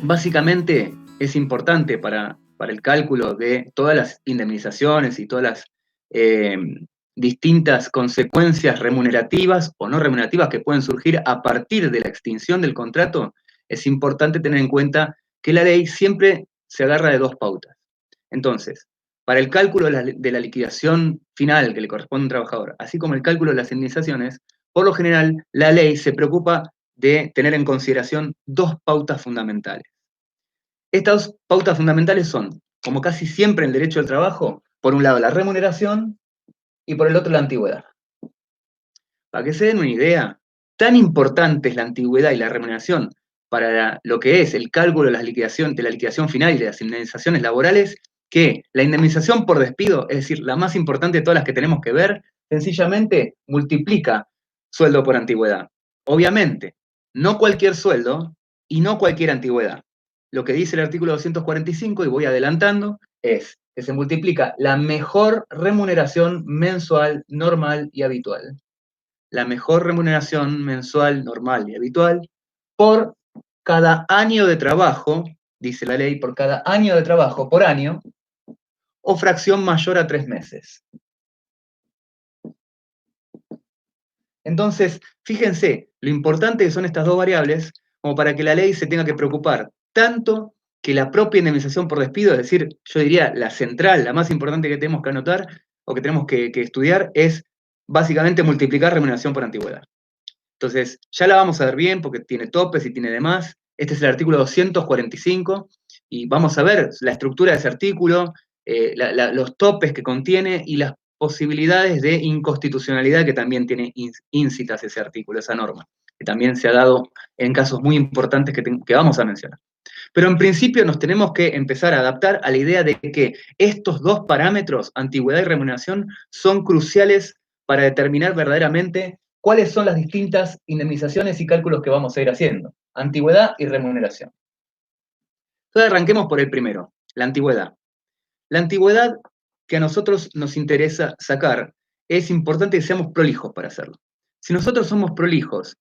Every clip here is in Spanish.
Básicamente es importante para el cálculo de todas las indemnizaciones y todas las distintas consecuencias remunerativas o no remunerativas que pueden surgir a partir de la extinción del contrato. Es importante tener en cuenta que la ley siempre se agarra de dos pautas. Entonces, para el cálculo de la liquidación final que le corresponde a un trabajador, así como el cálculo de las indemnizaciones, por lo general la ley se preocupa de tener en consideración dos pautas fundamentales. Estas pautas fundamentales son, como casi siempre en el derecho del trabajo, por un lado la remuneración y por el otro la antigüedad. Para que se den una idea, tan importante es la antigüedad y la remuneración para lo que es el cálculo de la liquidación final y de las indemnizaciones laborales, que la indemnización por despido, es decir, la más importante de todas las que tenemos que ver, sencillamente multiplica sueldo por antigüedad. Obviamente, no cualquier sueldo y no cualquier antigüedad. Lo que dice el artículo 245, y voy adelantando, es que se multiplica la mejor remuneración mensual, normal y habitual. La mejor remuneración mensual, normal y habitual por cada año de trabajo, dice la ley, por cada año de trabajo por año, o fracción mayor a 3 meses. Entonces, fíjense lo importante que son estas dos variables como para que la ley se tenga que preocupar tanto que la propia indemnización por despido, es decir, yo diría la central, la más importante que tenemos que anotar o que tenemos que estudiar es básicamente multiplicar remuneración por antigüedad. Entonces, ya la vamos a ver bien porque tiene topes y tiene demás. Este es el artículo 245 y vamos a ver la estructura de ese artículo, los topes que contiene y las posibilidades de inconstitucionalidad que también tiene íncitas ese artículo, esa norma, que también se ha dado en casos muy importantes que vamos a mencionar. Pero en principio nos tenemos que empezar a adaptar a la idea de que estos dos parámetros, antigüedad y remuneración, son cruciales para determinar verdaderamente cuáles son las distintas indemnizaciones y cálculos que vamos a ir haciendo. Antigüedad y remuneración. Entonces arranquemos por el primero, la antigüedad. La antigüedad que a nosotros nos interesa sacar, es importante que seamos prolijos para hacerlo. Si nosotros somos prolijos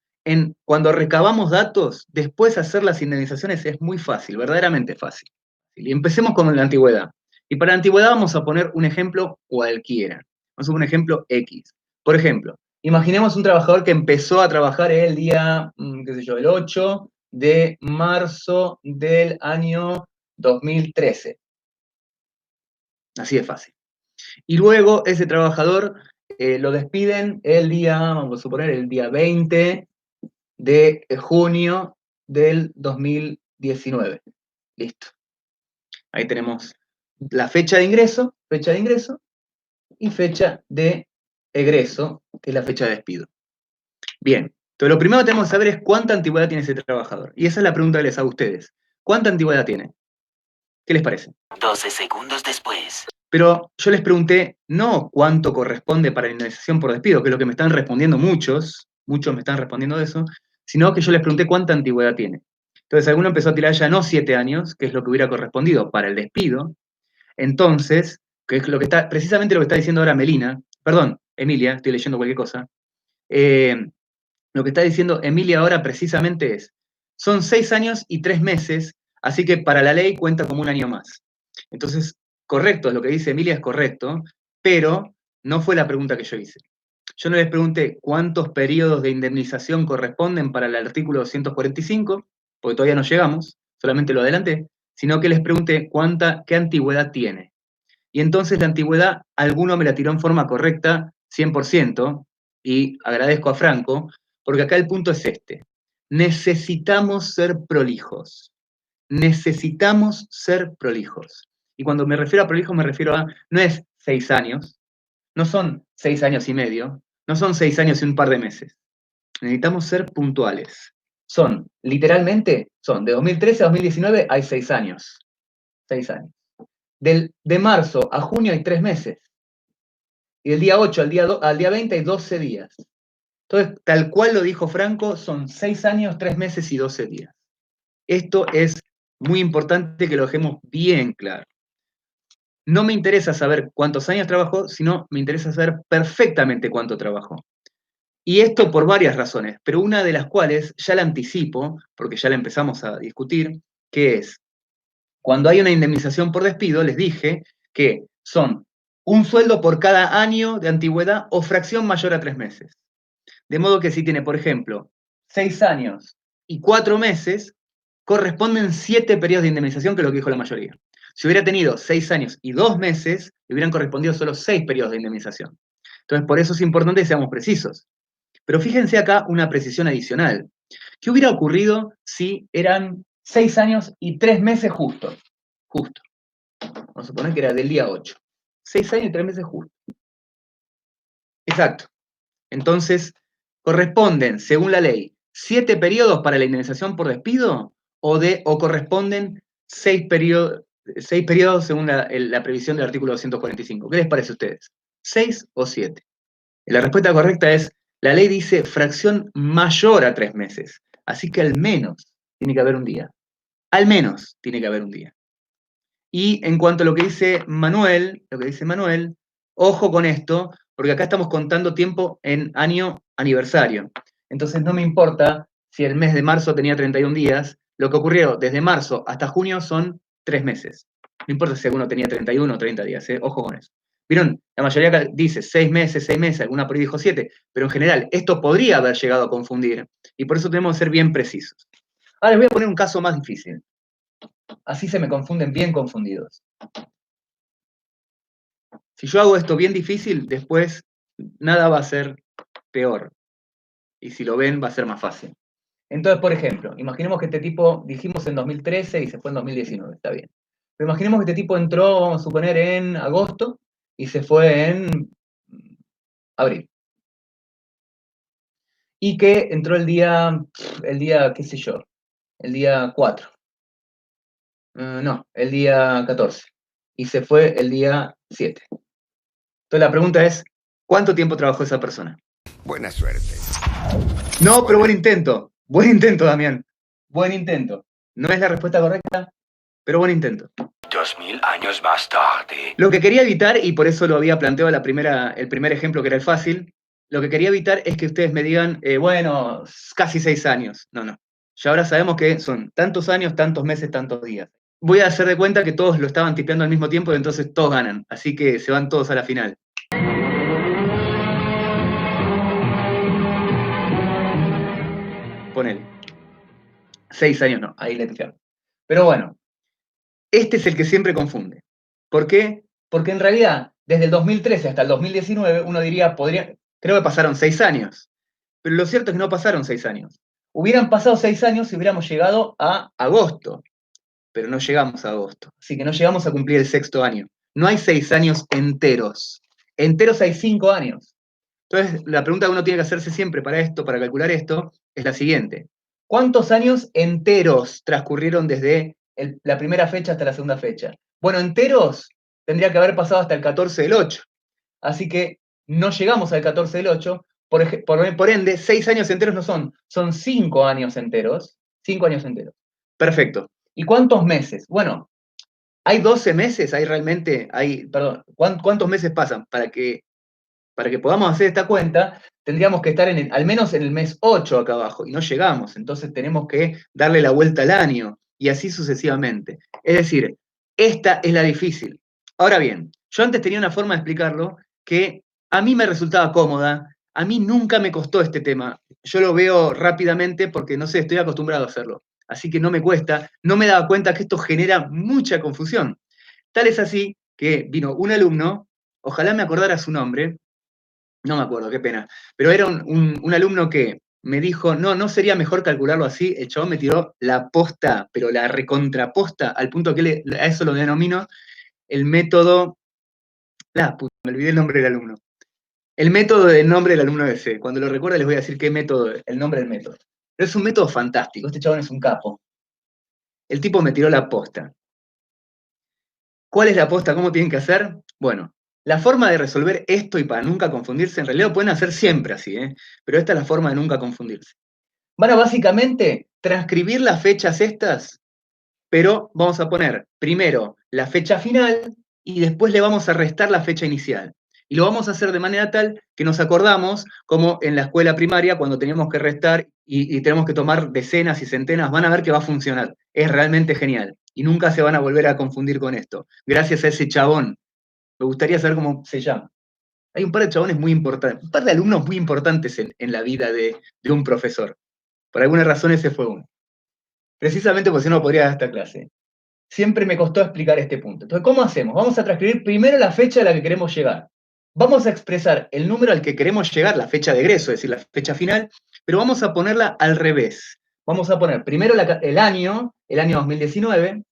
cuando recabamos datos, después hacer las indemnizaciones es muy fácil, verdaderamente fácil. Y empecemos con la antigüedad. Y para la antigüedad vamos a poner un ejemplo cualquiera. Vamos a poner un ejemplo X. Por ejemplo, imaginemos un trabajador que empezó a trabajar el día, qué sé yo, el 8 de marzo del año 2013. Así de fácil. Y luego ese trabajador lo despiden el día, vamos a suponer, el día 20 de junio del 2019. Listo. Ahí tenemos la fecha de ingreso y fecha de egreso, que es la fecha de despido. Bien, entonces lo primero que tenemos que saber es cuánta antigüedad tiene ese trabajador. Y esa es la pregunta que les hago a ustedes. ¿Cuánta antigüedad tiene? ¿Qué les parece? 12 segundos después. Pero yo les pregunté no cuánto corresponde para la indemnización por despido, que es lo que me están respondiendo muchos me están respondiendo de eso, sino que yo les pregunté cuánta antigüedad tiene. Entonces alguno empezó a tirar ya no 7 años, que es lo que hubiera correspondido para el despido. Entonces, que es precisamente lo que está diciendo ahora Emilia, estoy leyendo cualquier cosa. Lo que está diciendo Emilia ahora precisamente son 6 años y 3 meses, así que para la ley cuenta como un año más. Entonces, correcto, lo que dice Emilia es correcto, pero no fue la pregunta que yo hice. Yo no les pregunté cuántos periodos de indemnización corresponden para el artículo 245, porque todavía no llegamos, solamente lo adelanté, sino que les pregunté qué antigüedad tiene. Y entonces la antigüedad, alguno me la tiró en forma correcta, 100%, y agradezco a Franco, porque acá el punto es este. Necesitamos ser prolijos. Necesitamos ser prolijos. Y cuando me refiero a prolijos me refiero a, no es 6 años, no son 6 años y medio, no son 6 años y un par de meses. Necesitamos ser puntuales. Literalmente, de 2013 a 2019 hay 6 años. 6 años. De marzo a junio hay 3 meses. Y del día 8 al día 20 hay 12 días. Entonces, tal cual lo dijo Franco, son 6 años, 3 meses y 12 días. Esto es muy importante que lo dejemos bien claro. No me interesa saber cuántos años trabajó, sino me interesa saber perfectamente cuánto trabajó. Y esto por varias razones, pero una de las cuales ya la anticipo, porque ya la empezamos a discutir, que es, cuando hay una indemnización por despido, les dije que son un sueldo por cada año de antigüedad o fracción mayor a 3 meses. De modo que si tiene, por ejemplo, 6 años y 4 meses, corresponden 7 periodos de indemnización, que es lo que dijo la mayoría. Si hubiera tenido 6 años y 2 meses, le hubieran correspondido solo 6 periodos de indemnización. Entonces, por eso es importante que seamos precisos. Pero fíjense acá una precisión adicional. ¿Qué hubiera ocurrido si eran 6 años y 3 meses justos? Justo. Vamos a suponer que era del día 8. 6 años y 3 meses justos. Exacto. Entonces, corresponden, según la ley, 7 periodos para la indemnización por despido o corresponden 6 periodos según la previsión del artículo 245. ¿Qué les parece a ustedes? ¿6 o 7? La respuesta correcta es, la ley dice fracción mayor a 3 meses. Así que al menos tiene que haber un día. Al menos tiene que haber un día. Y en cuanto a lo que dice Manuel, ojo con esto, porque acá estamos contando tiempo en año aniversario. Entonces no me importa si el mes de marzo tenía 31 días, lo que ocurrió desde marzo hasta junio son 3 meses. No importa si alguno tenía 31 o 30 días, ojo con eso. ¿Vieron? La mayoría acá dice 6 meses, alguna por ahí dijo 7, pero en general esto podría haber llegado a confundir, y por eso tenemos que ser bien precisos. Ahora les voy a poner un caso más difícil. Así se me confunden bien confundidos. Si yo hago esto bien difícil, después nada va a ser peor. Y si lo ven, va a ser más fácil. Entonces, por ejemplo, imaginemos que este tipo, dijimos en 2013 y se fue en 2019, está bien. Pero imaginemos que este tipo entró, vamos a suponer, en agosto y se fue en abril. Y que entró el día, qué sé yo, el día 4. No, el día 14. Y se fue el día 7. Entonces la pregunta es, ¿cuánto tiempo trabajó esa persona? Buena suerte. No, pero buen intento. Buen intento, Damián. Buen intento. No es la respuesta correcta, pero buen intento. 2000 años más tarde. Lo que quería evitar, y por eso lo había planteado el primer ejemplo que era el fácil, lo que quería evitar es que ustedes me digan, bueno, casi 6 años. No, no. Ya ahora sabemos que son tantos años, tantos meses, tantos días. Voy a hacer de cuenta que todos lo estaban tipeando al mismo tiempo y entonces todos ganan. Así que se van todos a la final. Ponele. 6 años no, ahí le pifiamos. Pero bueno, este es el que siempre confunde. ¿Por qué? Porque en realidad, desde el 2013 hasta el 2019, uno diría, creo que pasaron 6 años. Pero lo cierto es que no pasaron 6 años. Hubieran pasado 6 años si hubiéramos llegado a agosto. Pero no llegamos a agosto. Así que no llegamos a cumplir el 6º año. No hay 6 años enteros. Enteros hay 5 años. Entonces, la pregunta que uno tiene que hacerse siempre para esto, para calcular esto, es la siguiente. ¿Cuántos años enteros transcurrieron desde la primera fecha hasta la segunda fecha? Bueno, enteros tendría que haber pasado hasta el 14 del 8. Así que no llegamos al 14 del 8. Por ende, 6 años enteros no son 5 años enteros. 5 años enteros. Perfecto. ¿Y cuántos meses? Bueno, ¿hay 12 meses? ¿Cuántos meses pasan? Para que podamos hacer esta cuenta, tendríamos que estar al menos en el mes 8 acá abajo, y no llegamos, entonces tenemos que darle la vuelta al año, y así sucesivamente. Es decir, esta es la difícil. Ahora bien, yo antes tenía una forma de explicarlo que a mí me resultaba cómoda, a mí nunca me costó este tema. Yo lo veo rápidamente porque, no sé, estoy acostumbrado a hacerlo. Así que no me cuesta, no me daba cuenta que esto genera mucha confusión. Tal es así que vino un alumno, ojalá me acordara su nombre, no me acuerdo, qué pena, pero era un alumno que me dijo, no sería mejor calcularlo así. El chabón me tiró la posta, pero la recontraposta, al punto que a eso lo denomino el método, puta, me olvidé el nombre del alumno. El método del nombre del alumno de C. Cuando lo recuerda les voy a decir qué método, el nombre del método. Pero es un método fantástico, este chabón es un capo. El tipo me tiró la posta. ¿Cuál es la posta? ¿Cómo tienen que hacer? Bueno, la forma de resolver esto y para nunca confundirse, en realidad lo pueden hacer siempre así, pero esta es la forma de nunca confundirse. Van a básicamente transcribir las fechas estas, pero vamos a poner primero la fecha final y después le vamos a restar la fecha inicial. Y lo vamos a hacer de manera tal que nos acordamos, como en la escuela primaria, cuando teníamos que restar y tenemos que tomar decenas y centenas, van a ver que va a funcionar. Es realmente genial. Y nunca se van a volver a confundir con esto. Gracias a ese chabón. Me gustaría saber cómo se llama. Hay un par de chabones muy importantes, un par de alumnos muy importantes en la vida de un profesor. Por alguna razón ese fue uno. Precisamente porque si no podría dar esta clase. Siempre me costó explicar este punto. Entonces, ¿cómo hacemos? Vamos a transcribir primero la fecha a la que queremos llegar. Vamos a expresar el número al que queremos llegar, la fecha de egreso, es decir, la fecha final, pero vamos a ponerla al revés. Vamos a poner primero el año 2019,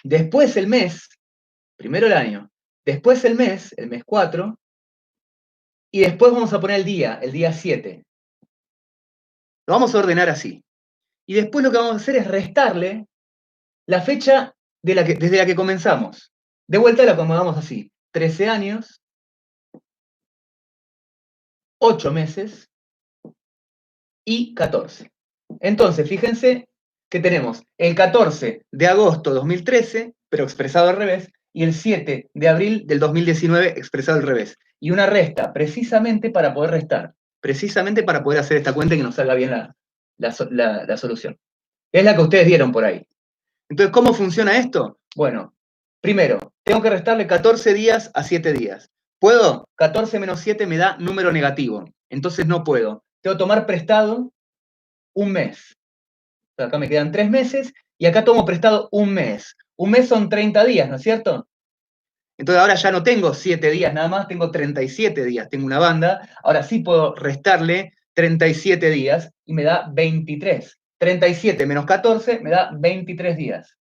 después el mes, primero el año, después el mes 4, y después vamos a poner el día 7. Lo vamos a ordenar así. Y después lo que vamos a hacer es restarle la fecha desde la que comenzamos. De vuelta la acomodamos así. 13 años, 8 meses y 14. Entonces, fíjense que tenemos el 14 de agosto de 2013, pero expresado al revés, y el 7 de abril del 2019 expresado al revés. Y una resta, precisamente para poder restar, precisamente para poder hacer esta cuenta y que nos salga bien la solución. Es la que ustedes dieron por ahí. Entonces, ¿cómo funciona esto? Bueno, primero, tengo que restarle 14 días a 7 días. ¿Puedo? 14 menos 7 me da número negativo. Entonces no puedo. Tengo que tomar prestado un mes. Acá me quedan 3 meses y acá tomo prestado un mes. Un mes son 30 días, ¿no es cierto? Entonces ahora ya no tengo 7 días nada más, tengo 37 días. Tengo una banda. Ahora sí puedo restarle 37 días y me da 23. 37 menos 14 me da 23 días.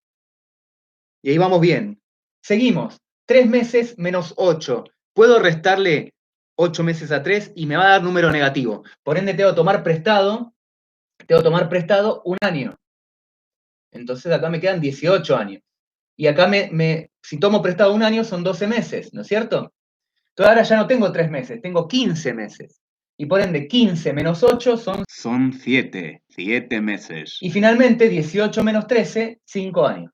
Y ahí vamos bien. Seguimos. 3 meses menos 8. Puedo restarle 8 meses a 3 y me va a dar número negativo. Por ende, tengo que tomar prestado un año. Entonces acá me quedan 18 años. Y acá si tomo prestado un año son 12 meses, ¿no es cierto? Entonces ahora ya no tengo 3 meses, tengo 15 meses. Y por ende, 15 menos 8 Son 7 meses. Y finalmente, 18 menos 13, 5 años.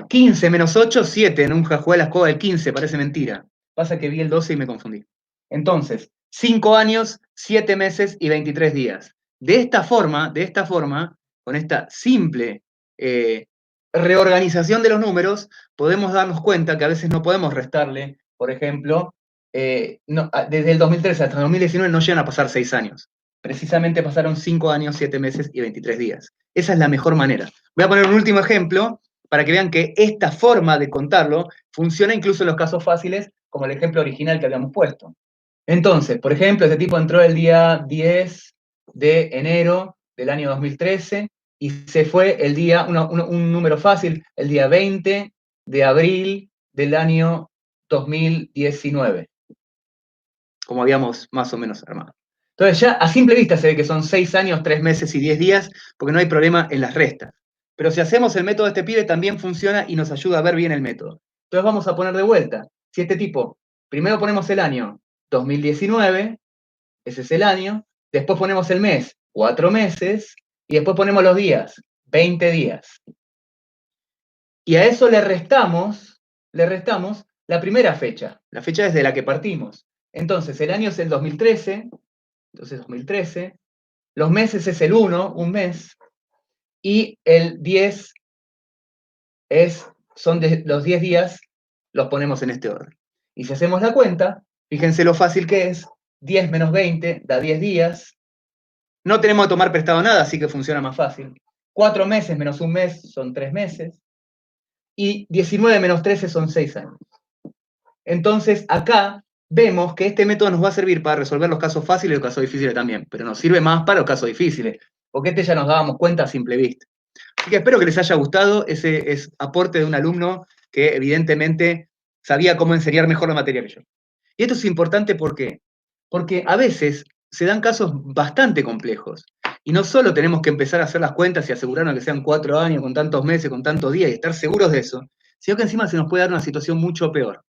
15 menos 8, 7. Nunca jugué a la escoba del 15, parece mentira. Pasa que vi el 12 y me confundí. Entonces, 5 años, 7 meses y 23 días. De esta forma, con esta simple reorganización de los números, podemos darnos cuenta que a veces no podemos restarle, por ejemplo, desde el 2013 hasta el 2019 no llegan a pasar 6 años. Precisamente pasaron 5 años, 7 meses y 23 días. Esa es la mejor manera. Voy a poner un último ejemplo para que vean que esta forma de contarlo funciona incluso en los casos fáciles, como el ejemplo original que habíamos puesto. Entonces, por ejemplo, este tipo entró el día 10 de enero del año 2013 y se fue el día, un número fácil, el día 20 de abril del año 2019, como habíamos más o menos armado. Entonces ya a simple vista se ve que son 6 años, 3 meses y 10 días, porque no hay problema en las restas. Pero si hacemos el método de este pibe también funciona y nos ayuda a ver bien el método. Entonces vamos a poner de vuelta. Si este tipo, primero ponemos el año 2019, ese es el año, después ponemos el mes, 4 meses, y después ponemos los días, 20 días. Y a eso le restamos la primera fecha, la fecha desde la que partimos. Entonces el año es el 2013, entonces 2013, los meses es el 1, un mes, y el 10 los 10 días, los ponemos en este orden. Y si hacemos la cuenta, fíjense lo fácil que es, 10 menos 20 da 10 días. No tenemos que tomar prestado nada, así que funciona más fácil. 4 meses menos un mes son 3 meses. Y 19 menos 13 son 6 años. Entonces, acá vemos que este método nos va a servir para resolver los casos fáciles y los casos difíciles también, pero nos sirve más para los casos difíciles, porque este ya nos dábamos cuenta a simple vista. Así que espero que les haya gustado ese aporte de un alumno que evidentemente sabía cómo enseñar mejor la materia que yo. Y esto es importante porque a veces se dan casos bastante complejos. Y no solo tenemos que empezar a hacer las cuentas y asegurarnos que sean 4 años, con tantos meses, con tantos días, y estar seguros de eso, sino que encima se nos puede dar una situación mucho peor.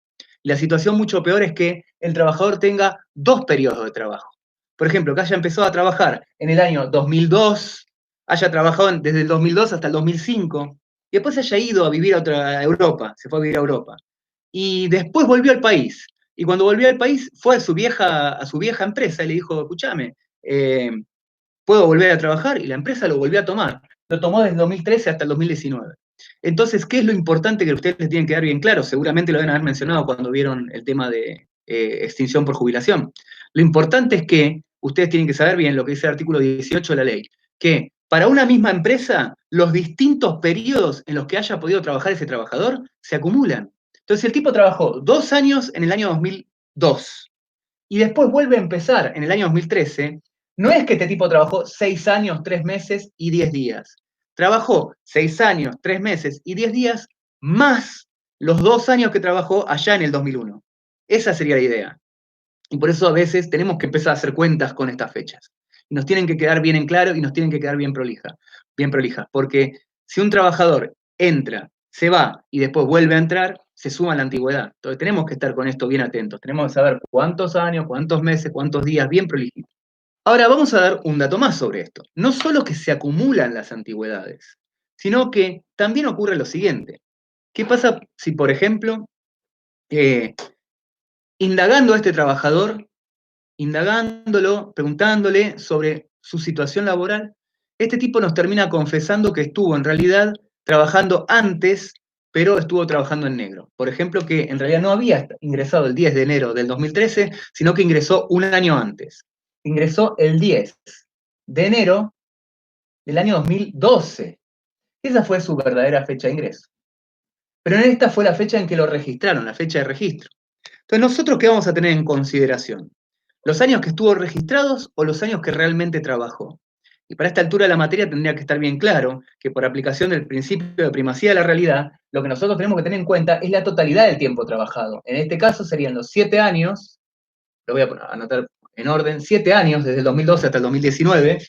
Y la situación mucho peor es que el trabajador tenga 2 periodos de trabajo. Por ejemplo, que haya empezado a trabajar en el año 2002, haya trabajado desde el 2002 hasta el 2005, y después haya ido a vivir a Europa, se fue a vivir a Europa. Y después volvió al país. Y cuando volvió al país, fue a su vieja empresa y le dijo, escúchame, ¿puedo volver a trabajar? Y la empresa lo volvió a tomar. Lo tomó desde el 2013 hasta el 2019. Entonces, ¿qué es lo importante que ustedes les tienen que dar bien claro? Seguramente lo deben haber mencionado cuando vieron el tema de extinción por jubilación. Lo importante es que ustedes tienen que saber bien lo que dice el artículo 18 de la ley, que para una misma empresa, los distintos periodos en los que haya podido trabajar ese trabajador se acumulan. Entonces, si el tipo trabajó 2 años en el año 2002 y después vuelve a empezar en el año 2013, no es que este tipo trabajó 6 años, 3 meses y 10 días. Trabajó 6 años, 3 meses y 10 días más los 2 años que trabajó allá en el 2001. Esa sería la idea. Y por eso a veces tenemos que empezar a hacer cuentas con estas fechas. Y nos tienen que quedar bien en claro y nos tienen que quedar bien prolijas. Porque si un trabajador entra, se va y después vuelve a entrar, se suma la antigüedad. Entonces tenemos que estar con esto bien atentos. Tenemos que saber cuántos años, cuántos meses, cuántos días, bien prolijitos. Ahora vamos a dar un dato más sobre esto. No solo que se acumulan las antigüedades, sino que también ocurre lo siguiente. ¿Qué pasa si, por ejemplo, indagando a este trabajador, indagándolo, preguntándole sobre su situación laboral, este tipo nos termina confesando que estuvo en realidad trabajando antes, pero estuvo trabajando en negro? Por ejemplo, que en realidad no había ingresado el 10 de enero del 2013, sino que ingresó un año antes. Ingresó el 10 de enero del año 2012. Esa fue su verdadera fecha de ingreso. Pero en esta fue la fecha en que lo registraron, la fecha de registro. Entonces, ¿nosotros qué vamos a tener en consideración? ¿Los años que estuvo registrados o los años que realmente trabajó? Y para esta altura de la materia tendría que estar bien claro que por aplicación del principio de primacía de la realidad, lo que nosotros tenemos que tener en cuenta es la totalidad del tiempo trabajado. En este caso serían los 7 años, lo voy a anotar en orden, 7 años desde el 2012 hasta el 2019,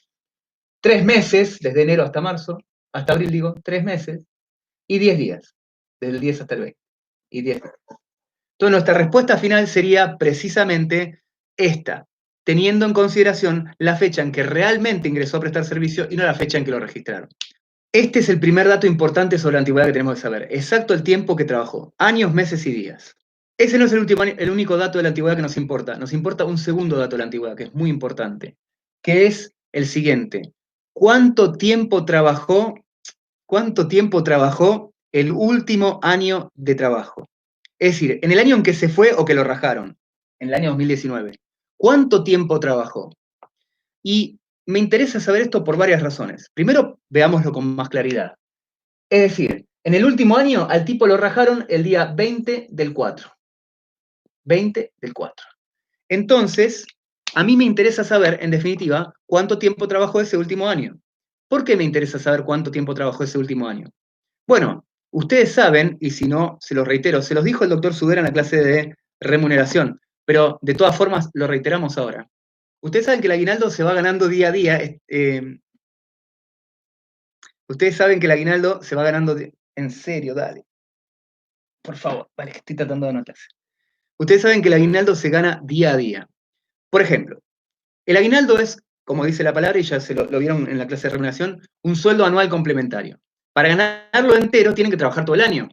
3 meses desde enero hasta marzo, hasta abril digo, 3 meses, y 10 días, desde el 10 hasta el 20, y 10 días. Entonces nuestra respuesta final sería precisamente esta, teniendo en consideración la fecha en que realmente ingresó a prestar servicio y no la fecha en que lo registraron. Este es el primer dato importante sobre la antigüedad que tenemos que saber. Exacto el tiempo que trabajó. Años, meses y días. Ese no es el único dato de la antigüedad que nos importa. Nos importa un segundo dato de la antigüedad, que es muy importante, que es el siguiente. ¿Cuánto tiempo trabajó el último año de trabajo? Es decir, en el año en que se fue o que lo rajaron, en el año 2019. ¿Cuánto tiempo trabajó? Y me interesa saber esto por varias razones. Primero, veámoslo con más claridad. Es decir, en el último año al tipo lo rajaron el día 20 del 4. 20 del 4. Entonces, a mí me interesa saber, en definitiva, cuánto tiempo trabajó ese último año. ¿Por qué me interesa saber cuánto tiempo trabajó ese último año? Bueno, ustedes saben, y si no, se los reitero, se los dijo el doctor Sudera en la clase de remuneración, pero de todas formas lo reiteramos ahora. Ustedes saben que el aguinaldo se va ganando día a día. Ustedes saben que el aguinaldo se va ganando... En serio, dale. Por favor, vale, estoy tratando de anotarse. Ustedes saben que el aguinaldo se gana día a día. Por ejemplo, el aguinaldo es, como dice la palabra, y ya se lo vieron en la clase de remuneración, un sueldo anual complementario. Para ganarlo entero tienen que trabajar todo el año.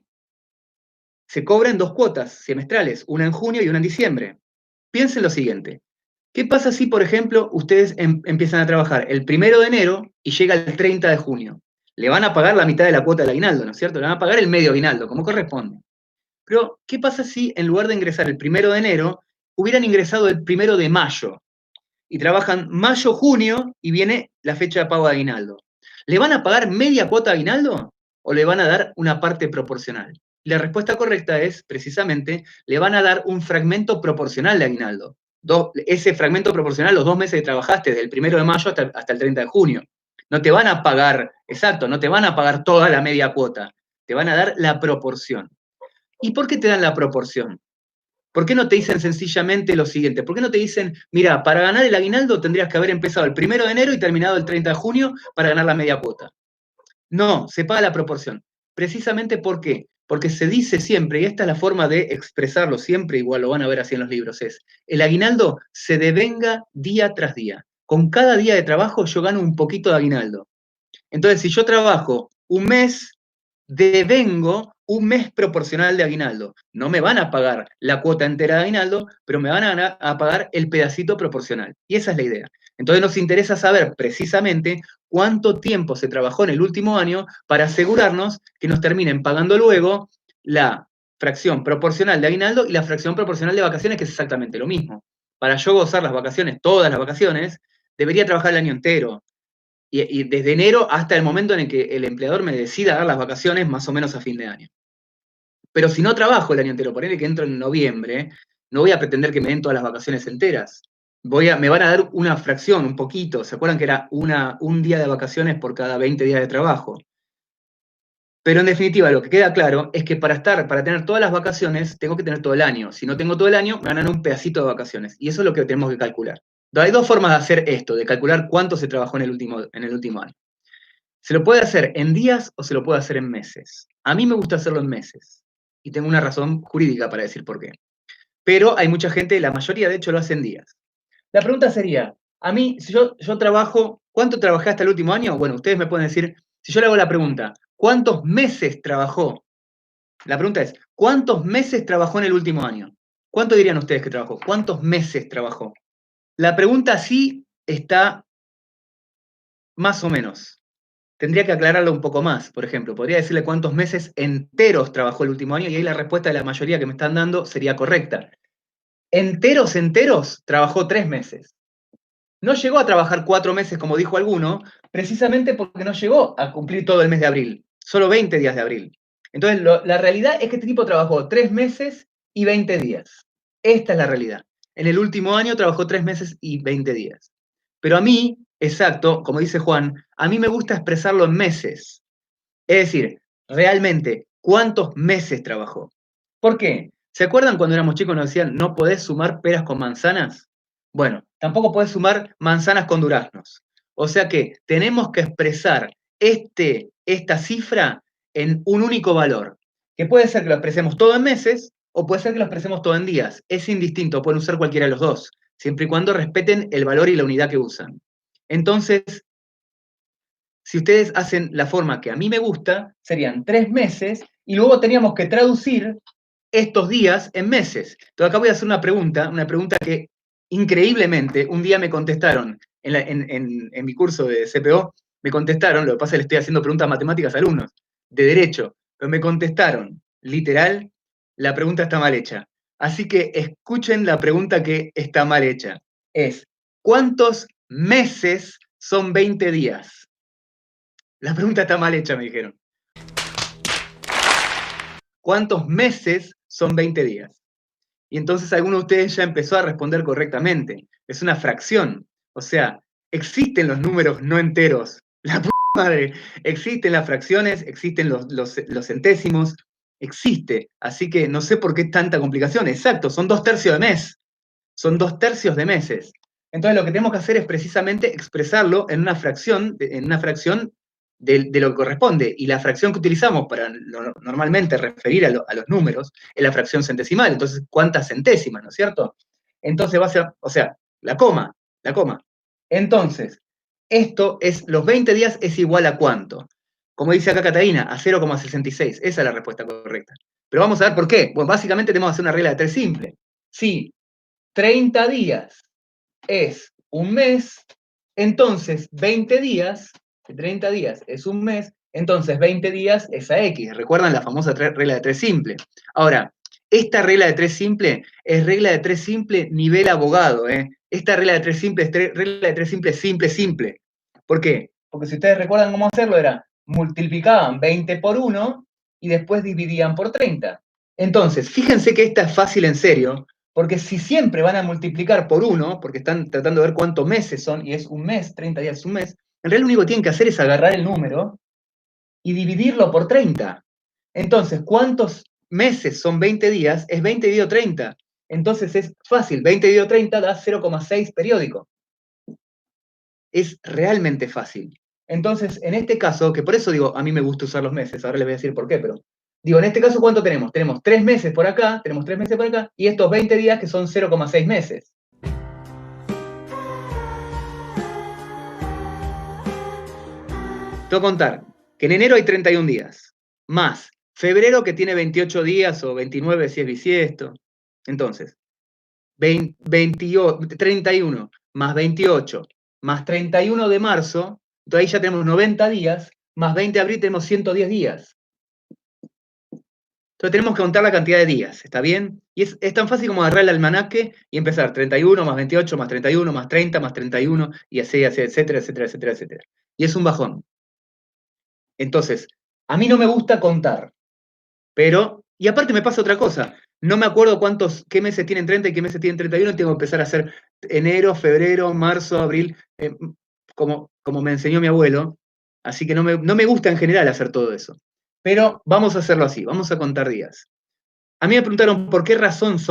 Se cobra en 2 cuotas semestrales, una en junio y una en diciembre. Piensen lo siguiente. ¿Qué pasa si, por ejemplo, ustedes empiezan a trabajar el 1 de enero y llega el 30 de junio? Le van a pagar la mitad de la cuota del aguinaldo, ¿no es cierto? Le van a pagar el medio aguinaldo, como corresponde. Pero, ¿qué pasa si en lugar de ingresar el 1 de enero, hubieran ingresado el 1 de mayo? Y trabajan mayo, junio, y viene la fecha de pago de aguinaldo. ¿Le van a pagar media cuota de aguinaldo o le van a dar una parte proporcional? La respuesta correcta es, precisamente, le van a dar un fragmento proporcional de aguinaldo. Ese fragmento proporcional, los 2 meses que trabajaste, desde el 1 de mayo hasta el 30 de junio. No te van a pagar, exacto, no te van a pagar toda la media cuota, te van a dar la proporción. ¿Y por qué te dan la proporción? ¿Por qué no te dicen sencillamente lo siguiente? ¿Por qué no te dicen, mira, para ganar el aguinaldo tendrías que haber empezado el 1 de enero y terminado el 30 de junio para ganar la media cuota? No, se paga la proporción. Precisamente ¿por qué? Porque se dice siempre, y esta es la forma de expresarlo siempre, igual lo van a ver así en los libros, es, el aguinaldo se devenga día tras día. Con cada día de trabajo yo gano un poquito de aguinaldo. Entonces, si yo trabajo un mes, devengo un mes proporcional de aguinaldo. No me van a pagar la cuota entera de aguinaldo, pero me van a pagar el pedacito proporcional. Y esa es la idea. Entonces nos interesa saber precisamente cuánto tiempo se trabajó en el último año para asegurarnos que nos terminen pagando luego la fracción proporcional de aguinaldo y la fracción proporcional de vacaciones, que es exactamente lo mismo. Para yo gozar las vacaciones, todas las vacaciones, debería trabajar el año entero. Y desde enero hasta el momento en el que el empleador me decida dar las vacaciones, más o menos a fin de año. Pero si no trabajo el año entero, por ejemplo, que entro en noviembre, no voy a pretender que me den todas las vacaciones enteras. Me van a dar una fracción, un poquito. ¿Se acuerdan que era un día de vacaciones por cada 20 días de trabajo? Pero en definitiva, lo que queda claro es que para tener todas las vacaciones, tengo que tener todo el año. Si no tengo todo el año, me van a dar un pedacito de vacaciones. Y eso es lo que tenemos que calcular. Hay dos formas de hacer esto, de calcular cuánto se trabajó en el último año. Se lo puede hacer en días o se lo puede hacer en meses. A mí me gusta hacerlo en meses. Y tengo una razón jurídica para decir por qué. Pero hay mucha gente, la mayoría de hecho lo hace en días. La pregunta sería, a mí, si yo trabajo, ¿cuánto trabajé hasta el último año? Bueno, ustedes me pueden decir, si yo le hago la pregunta, ¿cuántos meses trabajó? La pregunta es, ¿cuántos meses trabajó en el último año? ¿Cuánto dirían ustedes que trabajó? ¿Cuántos meses trabajó? La pregunta sí está más o menos. Tendría que aclararlo un poco más, por ejemplo. Podría decirle cuántos meses enteros trabajó el último año y ahí la respuesta de la mayoría que me están dando sería correcta. Enteros, trabajó 3 meses. No llegó a trabajar 4 meses, como dijo alguno, precisamente porque no llegó a cumplir todo el mes de abril, solo 20 días de abril. Entonces, la realidad es que este tipo trabajó 3 meses y 20 días. Esta es la realidad. En el último año trabajó 3 meses y 20 días. Pero a mí, exacto, como dice Juan, a mí me gusta expresarlo en meses. Es decir, realmente, ¿cuántos meses trabajó? ¿Por qué? ¿Se acuerdan cuando éramos chicos nos decían, no podés sumar peras con manzanas? Bueno, tampoco podés sumar manzanas con duraznos. O sea que tenemos que expresar esta cifra en un único valor, que puede ser que lo expresemos todo en meses o puede ser que lo expresemos todo en días. Es indistinto, pueden usar cualquiera de los dos, siempre y cuando respeten el valor y la unidad que usan. Entonces, si ustedes hacen la forma que a mí me gusta, serían 3 meses y luego teníamos que traducir estos días en meses. Entonces acá voy a hacer una pregunta que increíblemente un día me contestaron en mi curso de CPO, me contestaron, lo que pasa es que le estoy haciendo preguntas matemáticas a alumnos de derecho, pero me contestaron, literal, la pregunta está mal hecha. Así que escuchen la pregunta que está mal hecha. Es, ¿cuántos meses son 20 días? La pregunta está mal hecha, me dijeron. ¿Cuántos meses son 20 días? Y entonces alguno de ustedes ya empezó a responder correctamente. Es una fracción. O sea, existen los números no enteros. La puta madre. Existen las fracciones, existen los centésimos. Existe. Así que no sé por qué tanta complicación. Exacto, son 2/3 de mes. Son 2/3 de meses. Entonces lo que tenemos que hacer es precisamente expresarlo en una fracción de lo que corresponde. Y la fracción que utilizamos para normalmente referir a los números es la fracción centesimal. Entonces, ¿cuántas centésimas, no es cierto? Entonces va a ser, o sea, la coma. Entonces, esto es, los 20 días es igual a ¿cuánto? Como dice acá Catalina, a 0,66. Esa es la respuesta correcta. Pero vamos a ver por qué. Bueno, básicamente tenemos que hacer una regla de 3 simple. Si 30 días es un mes, entonces 20 días, 30 días es un mes, entonces 20 días es a X. ¿Recuerdan la famosa regla de 3 simple? Ahora, esta regla de 3 simple es regla de 3 simple nivel abogado. Esta regla de 3 simple es regla de 3 simple, simple. ¿Por qué? Porque si ustedes recuerdan cómo hacerlo, era multiplicaban 20 por 1 y después dividían por 30. Entonces, fíjense que esta es fácil en serio, porque si siempre van a multiplicar por 1, porque están tratando de ver cuántos meses son, y es un mes, 30 días es un mes, en realidad lo único que tienen que hacer es agarrar el número y dividirlo por 30. Entonces, ¿cuántos meses son 20 días? Es 20 dividido 30. Entonces es fácil, 20 dividido 30 da 0,6 periódico. Es realmente fácil. Entonces, en este caso, que por eso digo, a mí me gusta usar los meses, ahora les voy a decir por qué, pero digo, en este caso, ¿cuánto tenemos? Tenemos 3 meses por acá, tenemos 3 meses por acá, y estos 20 días que son 0,6 meses. Te voy a contar que en enero hay 31 días, más Febrero que tiene 28 días o 29 si es bisiesto. Entonces, 31 más 28 más 31 de marzo, entonces ahí ya tenemos 90 días, más 20 de abril tenemos 110 días. Entonces tenemos que contar la cantidad de días, ¿está bien? Y es tan fácil como agarrar el almanaque y empezar 31 más 28 más 31 más 30 más 31 y así, etcétera, etcétera, etcétera, etcétera. Y es un bajón. Entonces, a mí no me gusta contar, pero, y aparte me pasa otra cosa, no me acuerdo qué meses tienen 30 y qué meses tienen 31, tengo que empezar a hacer enero, febrero, marzo, abril, como me enseñó mi abuelo, así que no me gusta en general hacer todo eso. Pero vamos a hacerlo así, vamos a contar días. A mí me preguntaron por qué razón es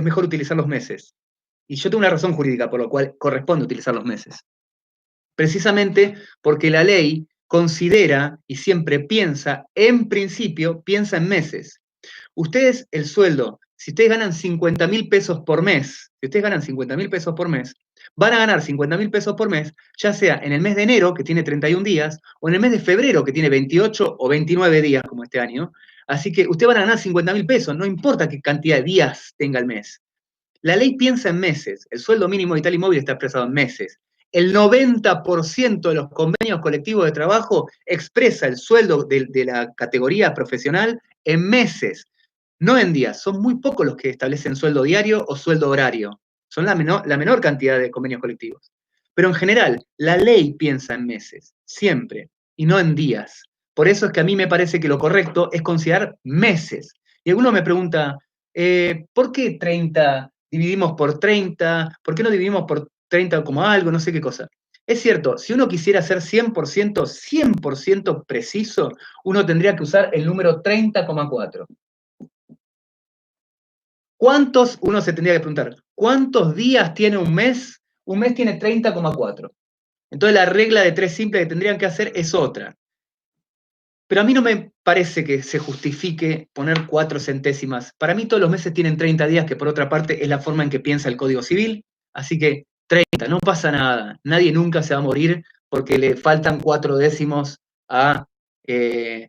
mejor utilizar los meses. Y yo tengo una razón jurídica por la cual corresponde utilizar los meses. Precisamente porque la ley considera y siempre piensa, en principio, piensa en meses. Ustedes, el sueldo, si ustedes ganan 50.000 pesos por mes, si ustedes ganan 50.000 pesos por mes, van a ganar 50.000 pesos por mes, ya sea en el mes de enero, que tiene 31 días, o en el mes de febrero, que tiene 28 o 29 días, como este año. Así que ustedes van a ganar 50.000 pesos, no importa qué cantidad de días tenga el mes. La ley piensa en meses, el sueldo mínimo vital y móvil está expresado en meses. El 90% de los convenios colectivos de trabajo expresa el sueldo de la categoría profesional en meses, no en días. Son muy pocos los que establecen sueldo diario o sueldo horario. Son la menor cantidad de convenios colectivos. Pero en general, la ley piensa en meses, siempre, y no en días. Por eso es que a mí me parece que lo correcto es considerar meses. Y alguno me pregunta, ¿por qué 30 dividimos por 30? ¿Por qué no dividimos por 30 como algo? No sé qué cosa. Es cierto, si uno quisiera ser 100% preciso, uno tendría que usar el número 30,4. Uno se tendría que preguntar, ¿cuántos días tiene un mes? Un mes tiene 30,4. Entonces la regla de 3 simple que tendrían que hacer es otra. Pero a mí no me parece que se justifique poner 4 centésimas. Para mí todos los meses tienen 30 días, que por otra parte es la forma en que piensa el Código Civil. Así que 30, no pasa nada. Nadie nunca se va a morir porque le faltan 4 décimos a la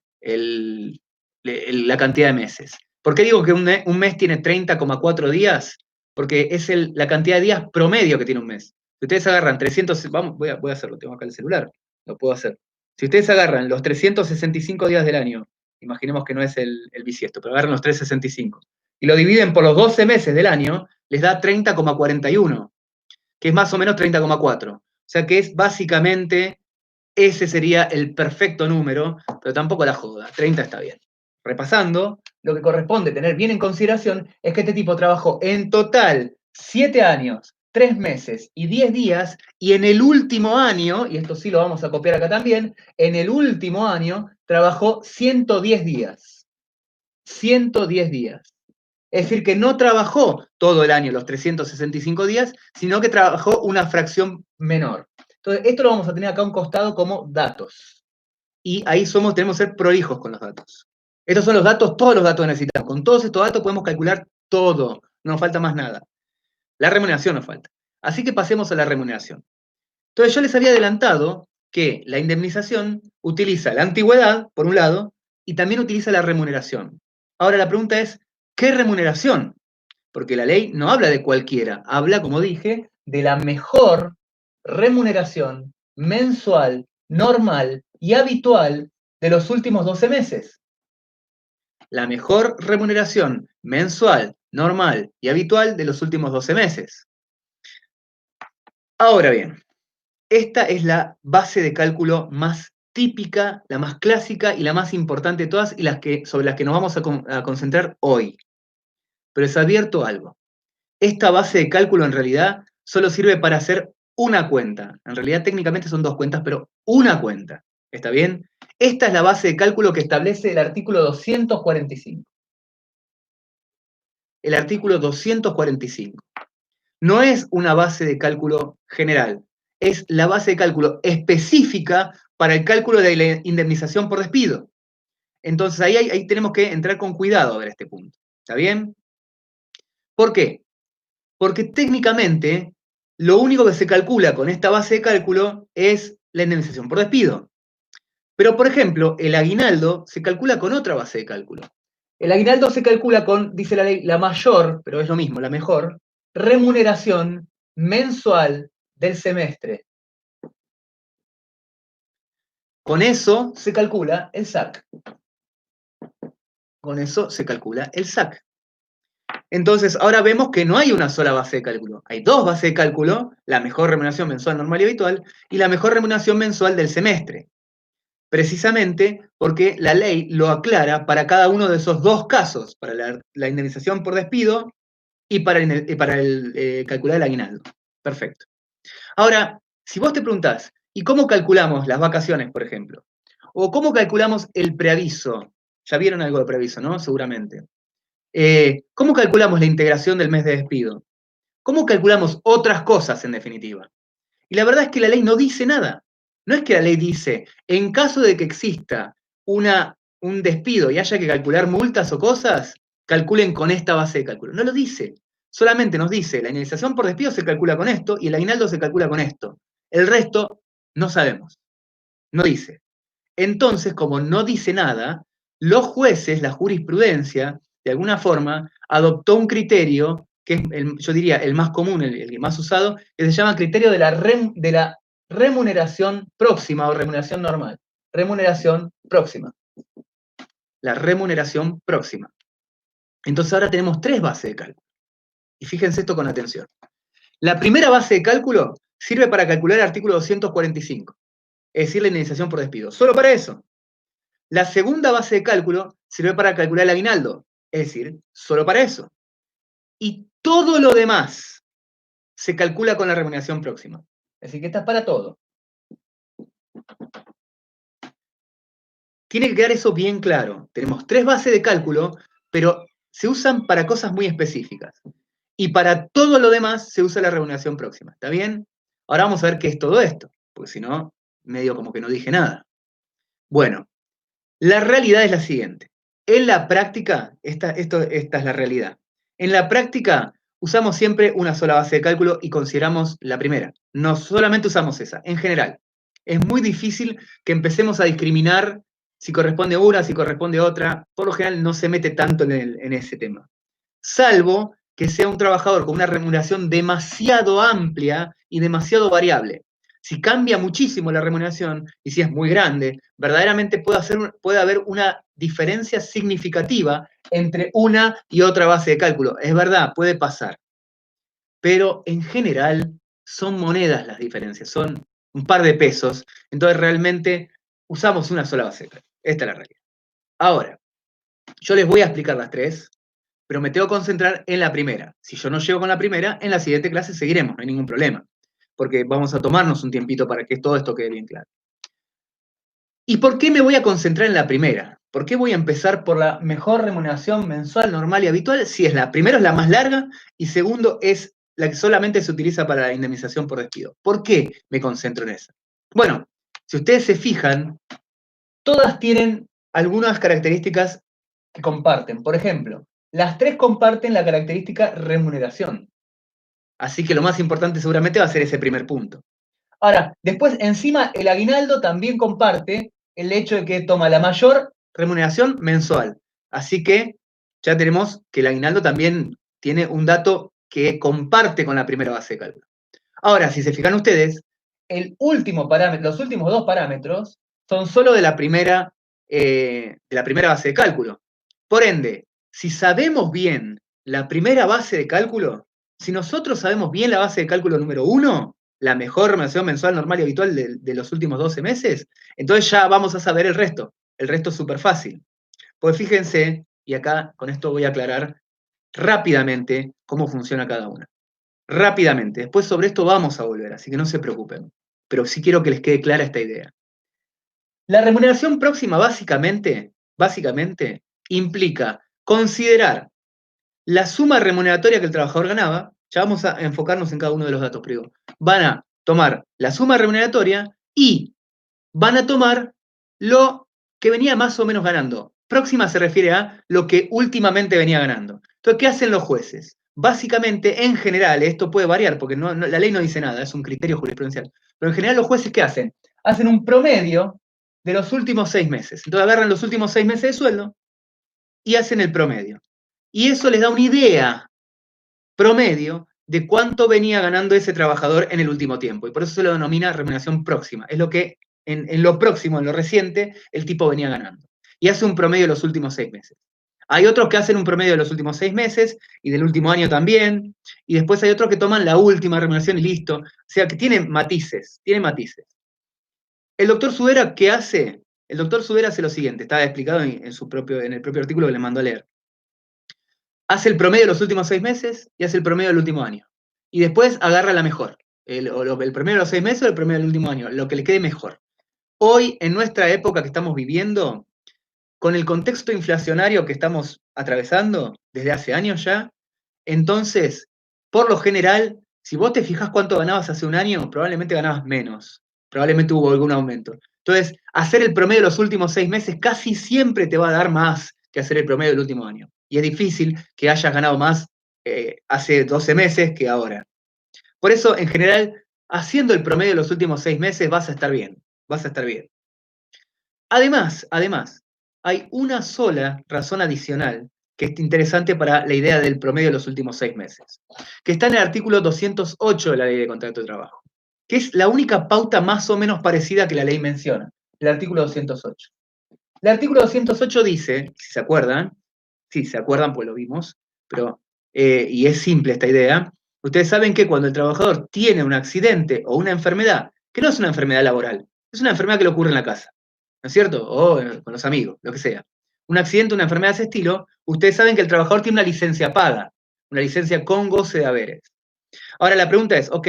cantidad de meses. ¿Por qué digo que un mes tiene 30,4 días? Porque es la cantidad de días promedio que tiene un mes. Si ustedes agarran 300, voy a hacerlo, tengo acá el celular, lo puedo hacer. Si ustedes agarran los 365 días del año, imaginemos que no es el bisiesto, pero agarran los 365, y lo dividen por los 12 meses del año, les da 30,41, que es más o menos 30,4. O sea que es básicamente, ese sería el perfecto número, pero tampoco la joda, 30 está bien. Repasando, lo que corresponde tener bien en consideración es que este tipo trabajó en total 7 años, 3 meses y 10 días, y en el último año, y esto sí lo vamos a copiar acá también, en el último año trabajó 110 días. 110 días. Es decir, que no trabajó todo el año, los 365 días, sino que trabajó una fracción menor. Entonces, esto lo vamos a tener acá a un costado como datos. Y ahí tenemos que ser prolijos con los datos. Estos son los datos, todos los datos que necesitamos. Con todos estos datos podemos calcular todo. No nos falta más nada. La remuneración nos falta. Así que pasemos a la remuneración. Entonces yo les había adelantado que la indemnización utiliza la antigüedad, por un lado, y también utiliza la remuneración. Ahora la pregunta es, ¿qué remuneración? Porque la ley no habla de cualquiera, habla, como dije, de la mejor remuneración mensual, normal y habitual de los últimos 12 meses. La mejor remuneración mensual, normal y habitual de los últimos 12 meses. Ahora bien, esta es la base de cálculo más típica, la más clásica y la más importante de todas, y sobre las que nos vamos a concentrar hoy. Pero les advierto algo. Esta base de cálculo en realidad solo sirve para hacer una cuenta. En realidad técnicamente son 2 cuentas, pero una cuenta. ¿Está bien? Esta es la base de cálculo que establece el artículo 245. El artículo 245. No es una base de cálculo general, es la base de cálculo específica para el cálculo de la indemnización por despido. Entonces ahí tenemos que entrar con cuidado a ver este punto. ¿Está bien? ¿Por qué? Porque técnicamente lo único que se calcula con esta base de cálculo es la indemnización por despido. Pero, por ejemplo, el aguinaldo se calcula con otra base de cálculo. El aguinaldo se calcula con, dice la ley, la mayor, pero es lo mismo, la mejor, remuneración mensual del semestre. Con eso se calcula el SAC. Con eso se calcula el SAC. Entonces, ahora vemos que no hay una sola base de cálculo. Hay dos bases de cálculo, la mejor remuneración mensual normal y habitual y la mejor remuneración mensual del semestre. Precisamente porque la ley lo aclara para cada uno de esos dos casos, para la indemnización por despido y para calcular el aguinaldo. Perfecto. Ahora, si vos te preguntás, ¿y cómo calculamos las vacaciones, por ejemplo? ¿O cómo calculamos el preaviso? Ya vieron algo de preaviso, ¿no? Seguramente. ¿Cómo calculamos la integración del mes de despido? ¿Cómo calculamos otras cosas, en definitiva? Y la verdad es que la ley no dice nada. No es que la ley dice, en caso de que exista un despido y haya que calcular multas o cosas, calculen con esta base de cálculo. No lo dice. Solamente nos dice, la indemnización por despido se calcula con esto y el aguinaldo se calcula con esto. El resto no sabemos. No dice. Entonces, como no dice nada, los jueces, la jurisprudencia, de alguna forma, adoptó un criterio que es, yo diría, el más común, el más usado, que se llama criterio de la remuneración próxima o remuneración normal. Remuneración próxima. La remuneración próxima. Entonces ahora tenemos tres bases de cálculo. Y fíjense esto con atención. La primera base de cálculo sirve para calcular el artículo 245, es decir, la indemnización por despido. Solo para eso. La segunda base de cálculo sirve para calcular el aguinaldo, es decir, solo para eso. Y todo lo demás se calcula con la remuneración próxima. Es decir, que esta es para todo. Tiene que quedar eso bien claro. Tenemos tres bases de cálculo, pero se usan para cosas muy específicas. Y para todo lo demás se usa la remuneración próxima. ¿Está bien? Ahora vamos a ver qué es todo esto, porque si no, medio como que no dije nada. Bueno, la realidad es la siguiente. En la práctica, esta es la realidad. En la práctica usamos siempre una sola base de cálculo y consideramos la primera. No solamente usamos esa, en general. Es muy difícil que empecemos a discriminar si corresponde una, si corresponde otra. Por lo general no se mete tanto en ese tema. Salvo que sea un trabajador con una remuneración demasiado amplia y demasiado variable. Si cambia muchísimo la remuneración y si es muy grande, verdaderamente puede haber una diferencia significativa entre una y otra base de cálculo. Es verdad, puede pasar. Pero en general son monedas las diferencias, son un par de pesos. Entonces realmente usamos una sola base de cálculo. Esta es la realidad. Ahora, yo les voy a explicar las tres, pero me tengo que concentrar en la primera. Si yo no llego con la primera, en la siguiente clase seguiremos, no hay ningún problema. Porque vamos a tomarnos un tiempito para que todo esto quede bien claro. ¿Y por qué me voy a concentrar en la primera? ¿Por qué voy a empezar por la mejor remuneración mensual, normal y habitual? Si es primero es la más larga y segundo es la que solamente se utiliza para la indemnización por despido. ¿Por qué me concentro en esa? Bueno, si ustedes se fijan, todas tienen algunas características que comparten. Por ejemplo, las tres comparten la característica remuneración. Así que lo más importante seguramente va a ser ese primer punto. Ahora, después encima el aguinaldo también comparte el hecho de que toma la mayor remuneración mensual. Así que ya tenemos que el aguinaldo también tiene un dato que comparte con la primera base de cálculo. Ahora, si se fijan ustedes, los últimos dos parámetros son solo de la primera base de cálculo. Por ende, si sabemos bien la primera base de cálculo, si nosotros sabemos bien la base de cálculo número 1, la mejor remuneración mensual normal y habitual de los últimos 12 meses, entonces ya vamos a saber el resto. El resto es súper fácil. Pues fíjense, y acá con esto voy a aclarar rápidamente cómo funciona cada una. Rápidamente. Después sobre esto vamos a volver, así que no se preocupen. Pero sí quiero que les quede clara esta idea. La remuneración próxima básicamente implica considerar la suma remuneratoria que el trabajador ganaba. Ya vamos a enfocarnos en cada uno de los datos, pero van a tomar la suma remuneratoria y van a tomar lo que venía más o menos ganando. Próxima se refiere a lo que últimamente venía ganando. Entonces, ¿qué hacen los jueces? Básicamente, en general, esto puede variar porque la ley no dice nada, es un criterio jurisprudencial. Pero en general los jueces, ¿qué hacen? Hacen un promedio de los últimos 6 meses. Entonces agarran los últimos 6 meses de sueldo y hacen el promedio. Y eso les da una idea promedio de cuánto venía ganando ese trabajador en el último tiempo. Y por eso se lo denomina remuneración próxima. Es lo que en lo próximo, en lo reciente, el tipo venía ganando. Y hace un promedio de los últimos 6 meses. Hay otros que hacen un promedio de los últimos 6 meses y del último año también. Y después hay otros que toman la última remuneración y listo. O sea que tiene matices, tiene matices. El doctor Subera, ¿qué hace? El doctor Subera hace lo siguiente, está explicado en el propio artículo que le mandó a leer. Hace el promedio de los últimos 6 meses y hace el promedio del último año. Y después agarra la mejor. El promedio de los 6 meses o el promedio del último año, lo que le quede mejor. Hoy, en nuestra época que estamos viviendo, con el contexto inflacionario que estamos atravesando desde hace años ya, entonces, por lo general, si vos te fijás cuánto ganabas hace un año, probablemente ganabas menos. Probablemente hubo algún aumento. Entonces, hacer el promedio de los últimos 6 meses casi siempre te va a dar más que hacer el promedio del último año. Y es difícil que hayas ganado más hace 12 meses que ahora. Por eso, en general, haciendo el promedio de los últimos 6 meses vas a estar bien. Vas a estar bien. Además, hay una sola razón adicional que es interesante para la idea del promedio de los últimos 6 meses, que está en el artículo 208 de la Ley de Contrato de Trabajo, que es la única pauta más o menos parecida que la ley menciona, el artículo 208. El artículo 208 dice, si se acuerdan, pues lo vimos, pero, y es simple esta idea, ustedes saben que cuando el trabajador tiene un accidente o una enfermedad, que no es una enfermedad laboral, es una enfermedad que le ocurre en la casa, ¿no es cierto? O con los amigos, lo que sea. Un accidente, una enfermedad de ese estilo, ustedes saben que el trabajador tiene una licencia paga, una licencia con goce de haberes. Ahora la pregunta es, ok,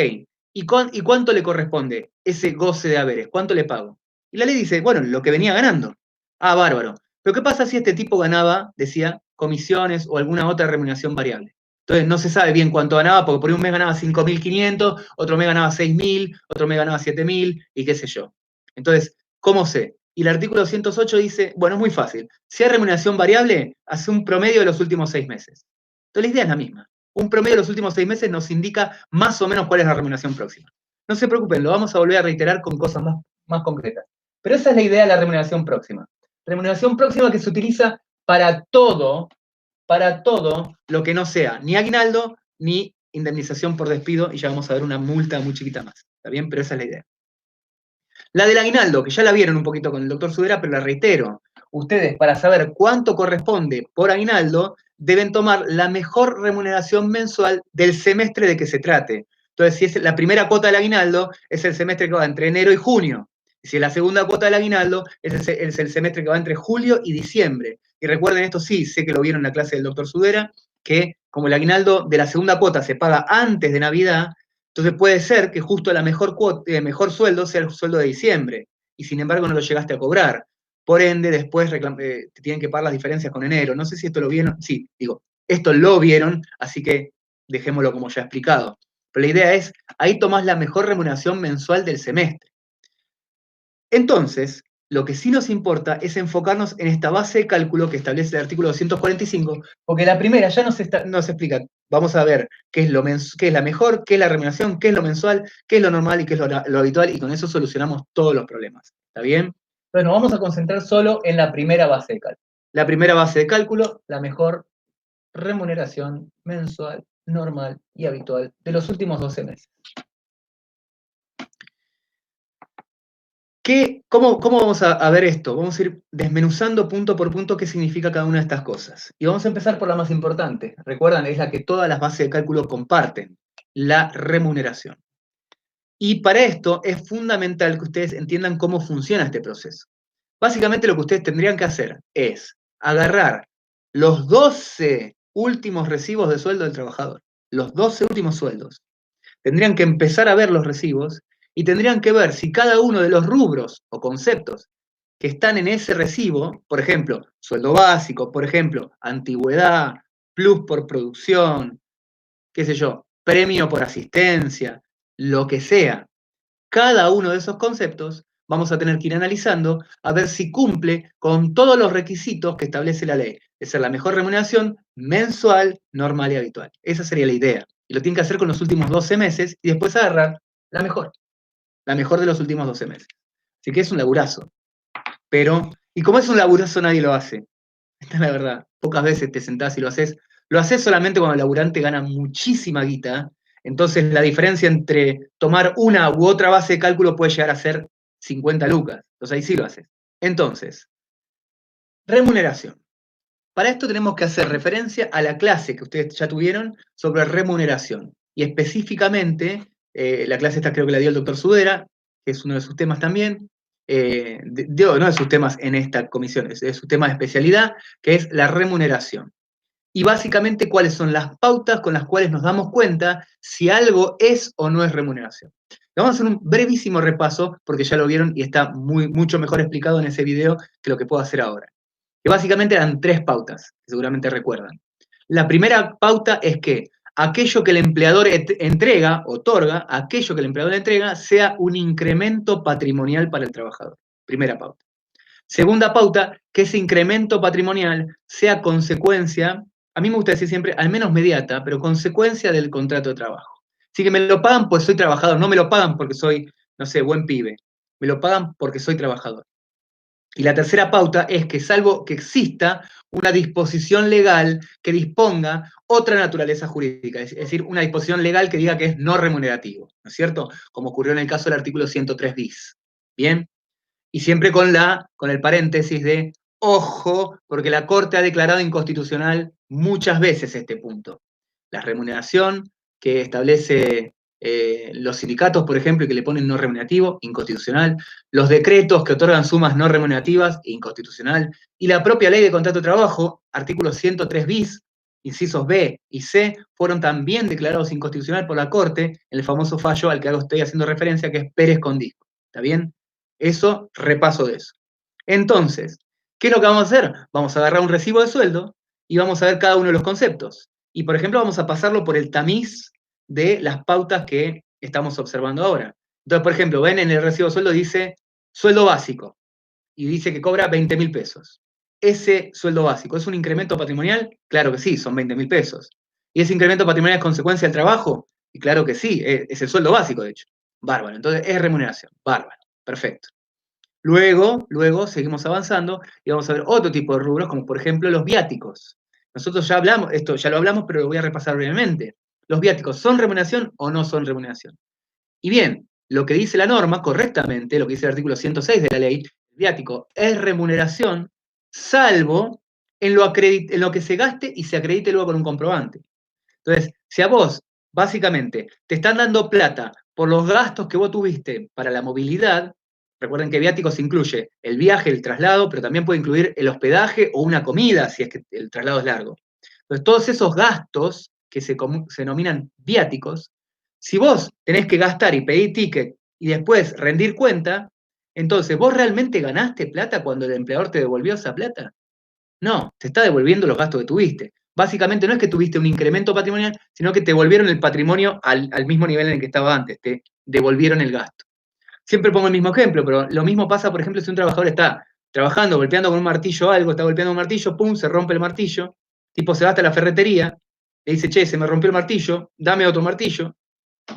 ¿y cuánto le corresponde ese goce de haberes? ¿Cuánto le pago? Y la ley dice, bueno, lo que venía ganando. Ah, bárbaro. Pero ¿qué pasa si este tipo ganaba, decía, comisiones o alguna otra remuneración variable? Entonces no se sabe bien cuánto ganaba, porque por un mes ganaba 5.500, otro mes ganaba 6.000, otro mes ganaba 7.000 y qué sé yo. Entonces, ¿cómo sé? Y el artículo 208 dice, bueno, es muy fácil. Si hay remuneración variable, hace un promedio de los últimos 6 meses. Entonces la idea es la misma. Un promedio de los últimos 6 meses nos indica más o menos cuál es la remuneración próxima. No se preocupen, lo vamos a volver a reiterar con cosas más concretas. Pero esa es la idea de la remuneración próxima. Remuneración próxima que se utiliza para todo lo que no sea ni aguinaldo ni indemnización por despido, y ya vamos a ver una multa muy chiquita más. ¿Está bien? Pero esa es la idea. La del aguinaldo, que ya la vieron un poquito con el doctor Subera, pero la reitero. Ustedes, para saber cuánto corresponde por aguinaldo, deben tomar la mejor remuneración mensual del semestre de que se trate. Entonces, si es la primera cuota del aguinaldo, es el semestre que va entre enero y junio. Y si es la segunda cuota del aguinaldo, es el semestre que va entre julio y diciembre. Y recuerden esto, sí, sé que lo vieron en la clase del doctor Subera, que como el aguinaldo de la segunda cuota se paga antes de Navidad, entonces puede ser que justo la mejor sueldo sea el sueldo de diciembre, y sin embargo no lo llegaste a cobrar. Por ende, después te tienen que pagar las diferencias con enero. No sé si esto lo vieron. Sí, digo, esto lo vieron, así que dejémoslo como ya explicado. Pero la idea es, ahí tomás la mejor remuneración mensual del semestre. Entonces, lo que sí nos importa es enfocarnos en esta base de cálculo que establece el artículo 245, porque la primera ya nos explica, vamos a ver qué es la mejor, qué es la remuneración, qué es lo mensual, qué es lo normal y qué es lo habitual, y con eso solucionamos todos los problemas. ¿Está bien? Entonces nos vamos a concentrar solo en la primera base de cálculo. La primera base de cálculo, la mejor remuneración mensual, normal y habitual de los últimos 12 meses. ¿Cómo vamos a ver esto? Vamos a ir desmenuzando punto por punto qué significa cada una de estas cosas. Y vamos a empezar por la más importante. Recuerdan, es la que todas las bases de cálculo comparten, la remuneración. Y para esto es fundamental que ustedes entiendan cómo funciona este proceso. Básicamente lo que ustedes tendrían que hacer es agarrar los 12 últimos recibos de sueldo del trabajador, los 12 últimos sueldos. Tendrían que empezar a ver los recibos y tendrían que ver si cada uno de los rubros o conceptos que están en ese recibo, por ejemplo, sueldo básico, por ejemplo, antigüedad, plus por producción, qué sé yo, premio por asistencia, lo que sea, cada uno de esos conceptos vamos a tener que ir analizando a ver si cumple con todos los requisitos que establece la ley, de ser la mejor remuneración mensual, normal y habitual. Esa sería la idea. Y lo tienen que hacer con los últimos 12 meses y después agarrar la mejor de los últimos 12 meses. Así que es un laburazo. pero, y como es un laburazo nadie lo hace, esta es la verdad, pocas veces te sentás y lo haces solamente cuando el laburante gana muchísima guita, entonces la diferencia entre tomar una u otra base de cálculo puede llegar a ser 50 lucas, entonces ahí sí lo haces. Entonces, remuneración. Para esto tenemos que hacer referencia a la clase que ustedes ya tuvieron sobre remuneración. Y específicamente, la clase esta creo que la dio el doctor Sudera, que es uno de sus temas también, no de sus temas en esta comisión, es de su tema de especialidad, que es la remuneración. Y básicamente, cuáles son las pautas con las cuales nos damos cuenta si algo es o no es remuneración. Vamos a hacer un brevísimo repaso, porque ya lo vieron y está mucho mejor explicado en ese video que lo que puedo hacer ahora. Que básicamente eran 3 pautas, que seguramente recuerdan. La primera pauta es que aquello que el empleador otorga, aquello que el empleador entrega, sea un incremento patrimonial para el trabajador. Primera pauta. Segunda pauta, que ese incremento patrimonial sea consecuencia, a mí me gusta decir siempre, al menos mediata, pero consecuencia del contrato de trabajo. Así que me lo pagan pues soy trabajador, no me lo pagan porque soy, no sé, buen pibe. Me lo pagan porque soy trabajador. Y la tercera pauta es que salvo que exista una disposición legal que disponga otra naturaleza jurídica, es decir, una disposición legal que diga que es no remunerativo, ¿no es cierto? Como ocurrió en el caso del artículo 103 bis. ¿Bien? Y siempre con el paréntesis de, ojo, porque la Corte ha declarado inconstitucional muchas veces este punto. La remuneración que establece los sindicatos, por ejemplo, y que le ponen no remunerativo, inconstitucional. Los decretos que otorgan sumas no remunerativas, inconstitucional. Y la propia ley de contrato de trabajo, artículo 103 bis, incisos B y C, fueron también declarados inconstitucional por la Corte en el famoso fallo al que estoy haciendo referencia, que es Pérez Condisco. ¿Está bien? Eso, repaso de eso. Entonces, ¿qué es lo que vamos a hacer? Vamos a agarrar un recibo de sueldo y vamos a ver cada uno de los conceptos. Y, por ejemplo, vamos a pasarlo por el tamiz de las pautas que estamos observando ahora. Entonces, por ejemplo, ven en el recibo de sueldo dice sueldo básico y dice que cobra 20.000 pesos. ¿Ese sueldo básico es un incremento patrimonial? Claro que sí, son 20.000 pesos. ¿Y ese incremento patrimonial es consecuencia del trabajo? Y claro que sí, es el sueldo básico, de hecho. Bárbaro, entonces es remuneración, bárbaro, perfecto. Luego seguimos avanzando y vamos a ver otro tipo de rubros, como por ejemplo los viáticos. Nosotros ya hablamos, esto ya lo hablamos, pero lo voy a repasar brevemente. ¿Los viáticos son remuneración o no son remuneración? Y bien, lo que dice la norma, correctamente, lo que dice el artículo 106 de la ley, el viático es remuneración, salvo en lo que se gaste y se acredite luego con un comprobante. Entonces, si a vos, básicamente, te están dando plata por los gastos que vos tuviste para la movilidad, recuerden que viáticos incluye el viaje, el traslado, pero también puede incluir el hospedaje o una comida, si es que el traslado es largo. Entonces, todos esos gastos que se denominan viáticos, si vos tenés que gastar y pedir ticket y después rendir cuenta, entonces, ¿vos realmente ganaste plata cuando el empleador te devolvió esa plata? No, te está devolviendo los gastos que tuviste. Básicamente no es que tuviste un incremento patrimonial, sino que te devolvieron el patrimonio al mismo nivel en el que estaba antes, te devolvieron el gasto. Siempre pongo el mismo ejemplo, pero lo mismo pasa, por ejemplo, si un trabajador está trabajando, golpeando con un martillo algo, está golpeando un martillo, pum, se rompe el martillo, tipo se va hasta la ferretería, le dice, che, se me rompió el martillo, dame otro martillo,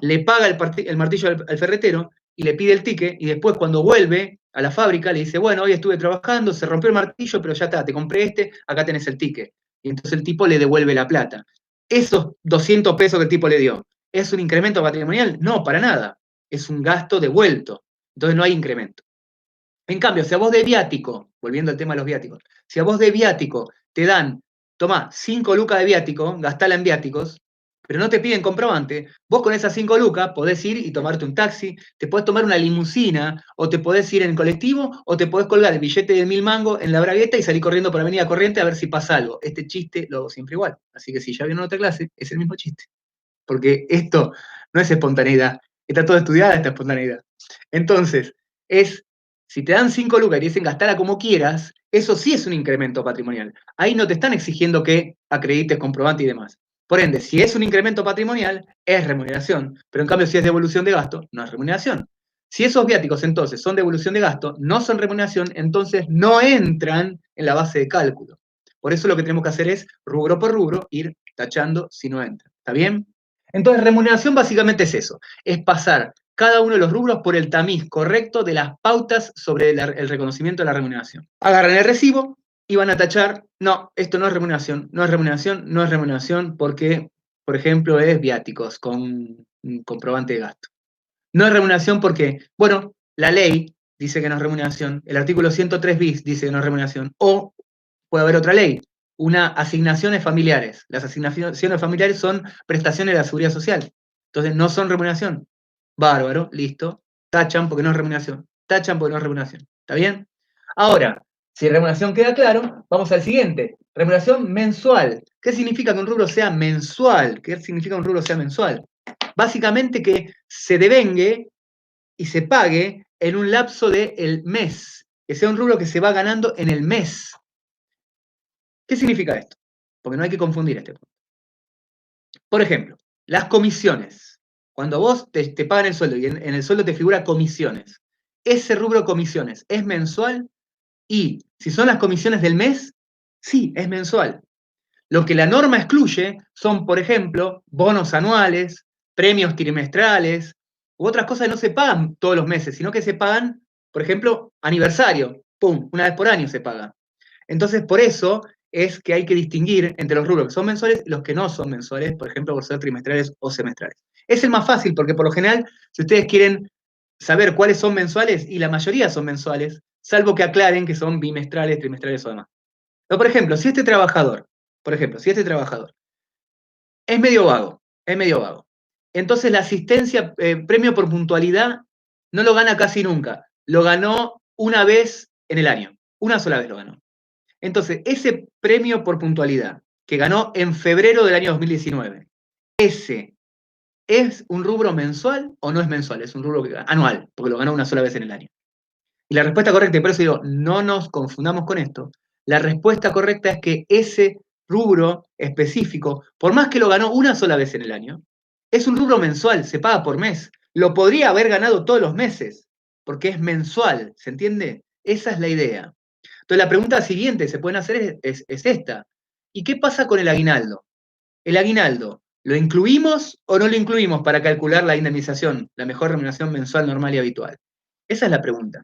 le paga el martillo al ferretero y le pide el ticket, y después cuando vuelve a la fábrica le dice, bueno, hoy estuve trabajando, se rompió el martillo, pero ya está, te compré este, acá tenés el ticket. Y entonces el tipo le devuelve la plata. Esos 200 pesos que el tipo le dio, ¿es un incremento patrimonial? No, para nada. Es un gasto devuelto. Entonces no hay incremento. En cambio, si a vos de viático, volviendo al tema de los viáticos, si a vos de viático te dan, tomá, 5 lucas de viático, gastala en viáticos, pero no te piden comprobante, vos con esas 5 lucas podés ir y tomarte un taxi, te podés tomar una limusina, o te podés ir en colectivo, o te podés colgar el billete de 1.000 mangos en la bragueta y salir corriendo por Avenida Corriente a ver si pasa algo. Este chiste lo hago siempre igual. Así que si ya vieron otra clase, es el mismo chiste. Porque esto no es espontaneidad, está todo estudiada esta espontaneidad. Entonces, si te dan 5 lucas y te dicen gastala como quieras, eso sí es un incremento patrimonial. Ahí no te están exigiendo que acredites comprobante y demás. Por ende, si es un incremento patrimonial, es remuneración. Pero en cambio, si es devolución de gasto, no es remuneración. Si esos viáticos entonces son devolución de gasto, no son remuneración, entonces no entran en la base de cálculo. Por eso lo que tenemos que hacer es, rubro por rubro, ir tachando si no entran. ¿Está bien? Entonces, remuneración básicamente es eso, es pasar cada uno de los rubros por el tamiz correcto de las pautas sobre el reconocimiento de la remuneración. Agarran el recibo y van a tachar, no, esto no es remuneración, no es remuneración, no es remuneración porque, por ejemplo, es viáticos con un comprobante de gasto. No es remuneración porque, bueno, la ley dice que no es remuneración, el artículo 103 bis dice que no es remuneración, o puede haber otra ley, una asignaciones familiares. Las asignaciones familiares son prestaciones de la seguridad social, entonces no son remuneración. Bárbaro, listo, tachan porque no es remuneración, tachan porque no es remuneración, ¿está bien? Ahora, si remuneración queda claro, vamos al siguiente, remuneración mensual. ¿Qué significa que un rubro sea mensual? ¿Qué significa que un rubro sea mensual? Básicamente que se devengue y se pague en un lapso del mes, que sea un rubro que se va ganando en el mes. ¿Qué significa esto? Porque no hay que confundir este punto. Por ejemplo, las comisiones. Cuando vos te pagan el sueldo y en el sueldo te figura comisiones, ese rubro comisiones es mensual y si son las comisiones del mes, sí, es mensual. Lo que la norma excluye son, por ejemplo, bonos anuales, premios trimestrales, u otras cosas que no se pagan todos los meses, sino que se pagan, por ejemplo, aniversario, ¡pum!, una vez por año se paga. Entonces, por eso es que hay que distinguir entre los rubros que son mensuales y los que no son mensuales, por ejemplo, por ser trimestrales o semestrales. Es el más fácil, porque por lo general, si ustedes quieren saber cuáles son mensuales, y la mayoría son mensuales, salvo que aclaren que son bimestrales, trimestrales o demás. Pero, por ejemplo, si este trabajador es medio vago, entonces la asistencia, premio por puntualidad, no lo gana casi nunca, lo ganó una vez en el año, una sola vez lo ganó. Entonces, ese premio por puntualidad que ganó en febrero del año 2019, ¿ese es un rubro mensual o no es mensual? Es un rubro anual, porque lo ganó una sola vez en el año. Y la respuesta correcta, y por eso digo, no nos confundamos con esto, la respuesta correcta es que ese rubro específico, por más que lo ganó una sola vez en el año, es un rubro mensual, se paga por mes. Lo podría haber ganado todos los meses, porque es mensual, ¿se entiende? Esa es la idea. Entonces la pregunta siguiente que se pueden hacer es esta. ¿Y qué pasa con el aguinaldo? El aguinaldo, ¿lo incluimos o no lo incluimos para calcular la indemnización, la mejor remuneración mensual normal y habitual? Esa es la pregunta.